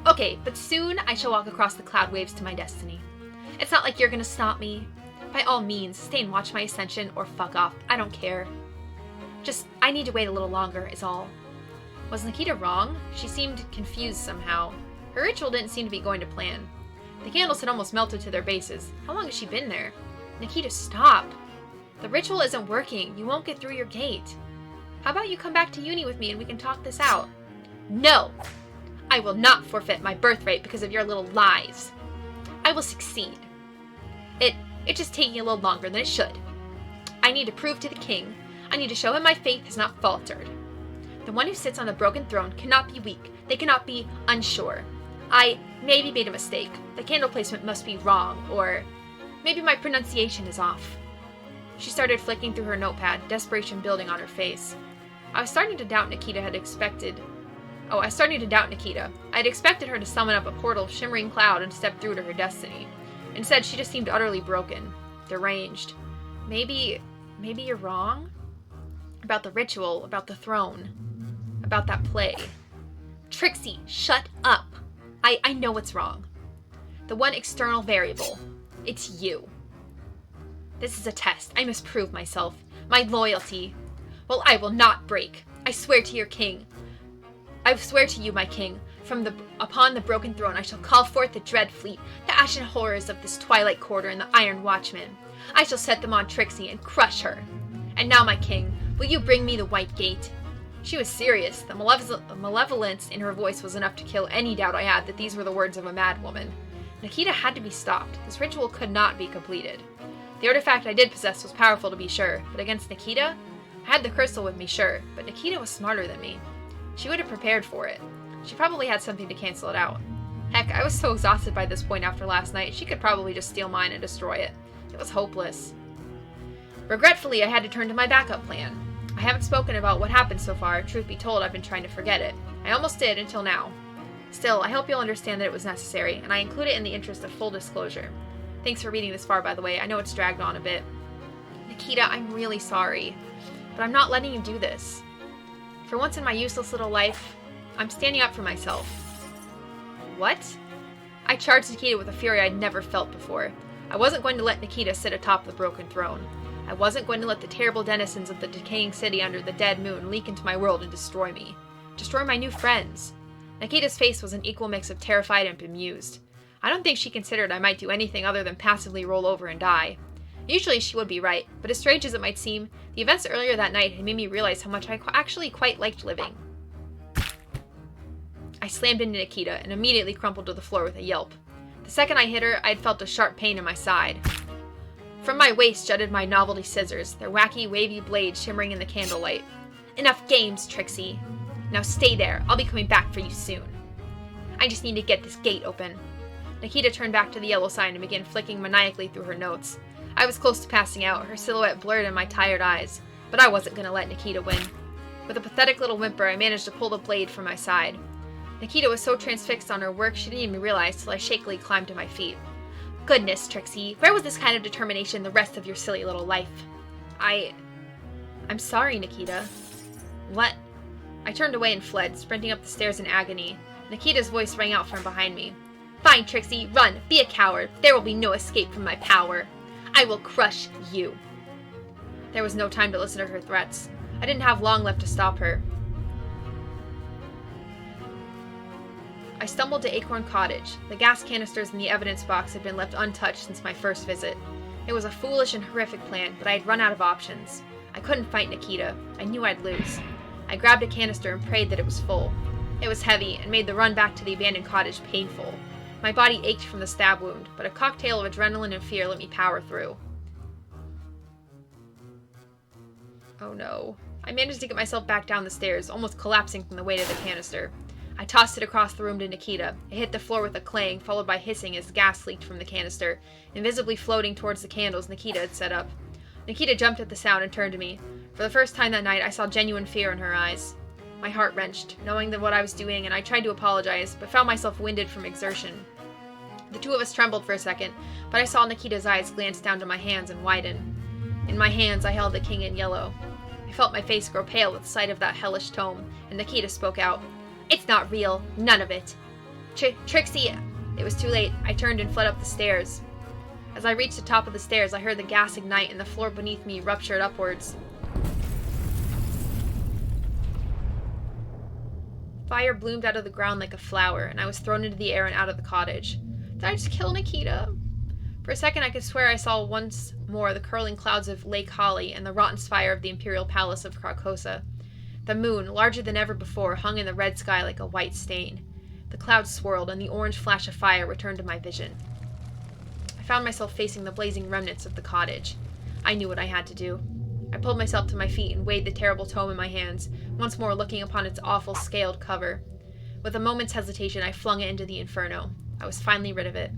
Okay, but soon I shall walk across the cloud waves to my destiny. It's not like you're gonna stop me. By all means, stay and watch my ascension, or fuck off. I don't care. Just, I need to wait a little longer, is all. Was Nikita wrong? She seemed confused somehow. Her ritual didn't seem to be going to plan. The candles had almost melted to their bases. How long has she been there? Nikita, stop. The ritual isn't working. You won't get through your gate. How about you come back to uni with me and we can talk this out? No! I will not forfeit my birthright because of your little lies. I will succeed. It's just taking a little longer than it should. I need to prove to the king. I need to show him my faith has not faltered. The one who sits on the broken throne cannot be weak. They cannot be unsure. I maybe made a mistake. The candle placement must be wrong, or maybe my pronunciation is off. She started flicking through her notepad, desperation building on her face. I was starting to doubt Nikita. I had expected her to summon up a portal of shimmering cloud and step through to her destiny. Instead, she just seemed utterly broken, deranged. Maybe you're wrong? About the ritual, about the throne, about that play. Trixie, shut up! I know what's wrong. The one external variable. It's you. This is a test. I must prove myself. My loyalty. Well, I will not break. I swear to your king. I swear to you, my king. Upon the broken throne I shall call forth the dread fleet, the ashen horrors of this twilight quarter and the iron watchmen. I shall set them on Trixie and crush her. And now, my king, will you bring me the white gate? She was serious. The malevolence in her voice was enough to kill any doubt I had that these were the words of a madwoman. Nikita had to be stopped. This ritual could not be completed. The artifact I did possess was powerful to be sure, but against Nikita? I had the crystal with me, sure, but Nikita was smarter than me. She would have prepared for it. She probably had something to cancel it out. Heck, I was so exhausted by this point after last night, she could probably just steal mine and destroy it. It was hopeless. Regretfully, I had to turn to my backup plan. I haven't spoken about what happened so far. Truth be told, I've been trying to forget it. I almost did until now. Still, I hope you'll understand that it was necessary, and I include it in the interest of full disclosure. Thanks for reading this far, by the way. I know it's dragged on a bit. Nikita, I'm really sorry, but I'm not letting you do this. For once in my useless little life, I'm standing up for myself. What? I charged Nikita with a fury I'd never felt before. I wasn't going to let Nikita sit atop the broken throne. I wasn't going to let the terrible denizens of the decaying city under the dead moon leak into my world and destroy me. Destroy my new friends. Nikita's face was an equal mix of terrified and bemused. I don't think she considered I might do anything other than passively roll over and die. Usually she would be right, but as strange as it might seem, the events earlier that night had made me realize how much I actually quite liked living. I slammed into Nikita and immediately crumpled to the floor with a yelp. The second I hit her, I had felt a sharp pain in my side. From my waist jutted my novelty scissors, their wacky, wavy blades shimmering in the candlelight. Enough games, Trixie. Now stay there. I'll be coming back for you soon. I just need to get this gate open. Nikita turned back to the yellow sign and began flicking maniacally through her notes. I was close to passing out, her silhouette blurred in my tired eyes, but I wasn't going to let Nikita win. With a pathetic little whimper, I managed to pull the blade from my side. Nikita was so transfixed on her work she didn't even realize till I shakily climbed to my feet. Goodness, Trixie, where was this kind of determination the rest of your silly little life? I'm sorry, Nikita. What? I turned away and fled, sprinting up the stairs in agony. Nikita's voice rang out from behind me. Fine, Trixie, run, be a coward. There will be no escape from my power. I will crush you. There was no time to listen to her threats. I didn't have long left to stop her. I stumbled to Acorn Cottage. The gas canisters in the evidence box had been left untouched since my first visit. It was a foolish and horrific plan, but I had run out of options. I couldn't fight Nikita. I knew I'd lose. I grabbed a canister and prayed that it was full. It was heavy and made the run back to the abandoned cottage painful. My body ached from the stab wound, but a cocktail of adrenaline and fear let me power through. Oh no. I managed to get myself back down the stairs, almost collapsing from the weight of the canister. I tossed it across the room to Nikita. It hit the floor with a clang, followed by hissing as gas leaked from the canister, invisibly floating towards the candles Nikita had set up. Nikita jumped at the sound and turned to me. For the first time that night, I saw genuine fear in her eyes. My heart wrenched, knowing that what I was doing, and I tried to apologize, but found myself winded from exertion. The two of us trembled for a second, but I saw Nikita's eyes glance down to my hands and widen. In my hands, I held the king in yellow. I felt my face grow pale at sight of that hellish tome, and Nikita spoke out. It's not real. None of it. Trixie! It was too late. I turned and fled up the stairs. As I reached the top of the stairs, I heard the gas ignite and the floor beneath me ruptured upwards. Fire bloomed out of the ground like a flower, and I was thrown into the air and out of the cottage. Did I just kill Nikita? For a second I could swear I saw once more the curling clouds of Lake Holly and the rotten spire of the imperial palace of Carcosa. The moon, larger than ever before, hung in the red sky like a white stain. The clouds swirled, and the orange flash of fire returned to my vision. I found myself facing the blazing remnants of the cottage. I knew what I had to do. I pulled myself to my feet and weighed the terrible tome in my hands, once more looking upon its awful scaled cover. With a moment's hesitation, I flung it into the inferno. I was finally rid of it.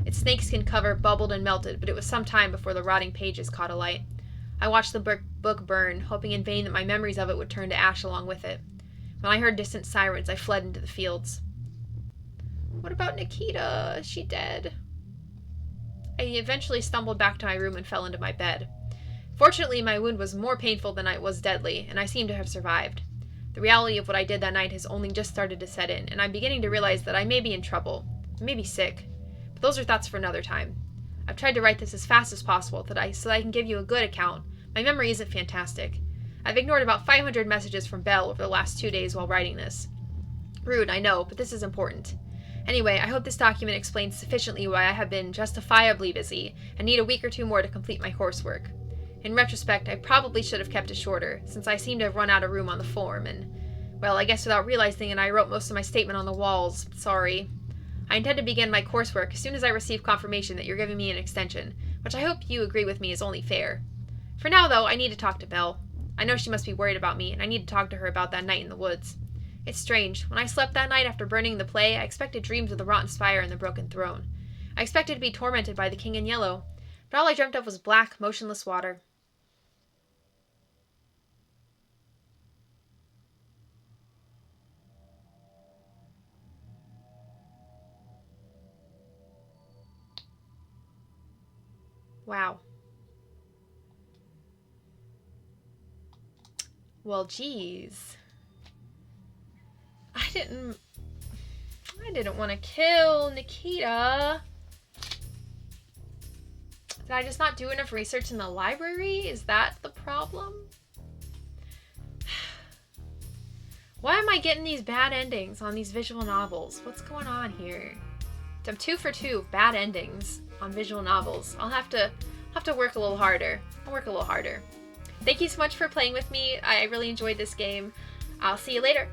Its snakeskin cover bubbled and melted, but it was some time before the rotting pages caught alight. I watched the book burn, hoping in vain that my memories of it would turn to ash along with it. When I heard distant sirens, I fled into the fields. What about Nikita? Is she dead? I eventually stumbled back to my room and fell into my bed. Fortunately, my wound was more painful than it was deadly, and I seemed to have survived. The reality of what I did that night has only just started to set in, and I'm beginning to realize that I may be in trouble. I may be sick. But those are thoughts for another time. I've tried to write this as fast as possible so that I can give you a good account. My memory isn't fantastic. I've ignored about 500 messages from Belle over the last 2 days while writing this. Rude, I know, but this is important. Anyway, I hope this document explains sufficiently why I have been justifiably busy and need a week or two more to complete my coursework. In retrospect, I probably should have kept it shorter, since I seem to have run out of room on the form, and, well, I guess without realizing it, I wrote most of my statement on the walls. Sorry. I intend to begin my coursework as soon as I receive confirmation that you're giving me an extension, which I hope you agree with me is only fair. For now, though, I need to talk to Belle. I know she must be worried about me, and I need to talk to her about that night in the woods. It's strange. When I slept that night after burning the play, I expected dreams of the rotten spire and the broken throne. I expected to be tormented by the king in yellow, but all I dreamt of was black, motionless water. Wow. Well, geez. I didn't want to kill Nikita. Did I just not do enough research in the library? Is that the problem? Why am I getting these bad endings on these visual novels? What's going on here? I'm 2 for 2 bad endings on visual novels. I'll have to work a little harder. I'll work a little harder. Thank you so much for playing with me. I really enjoyed this game. I'll see you later.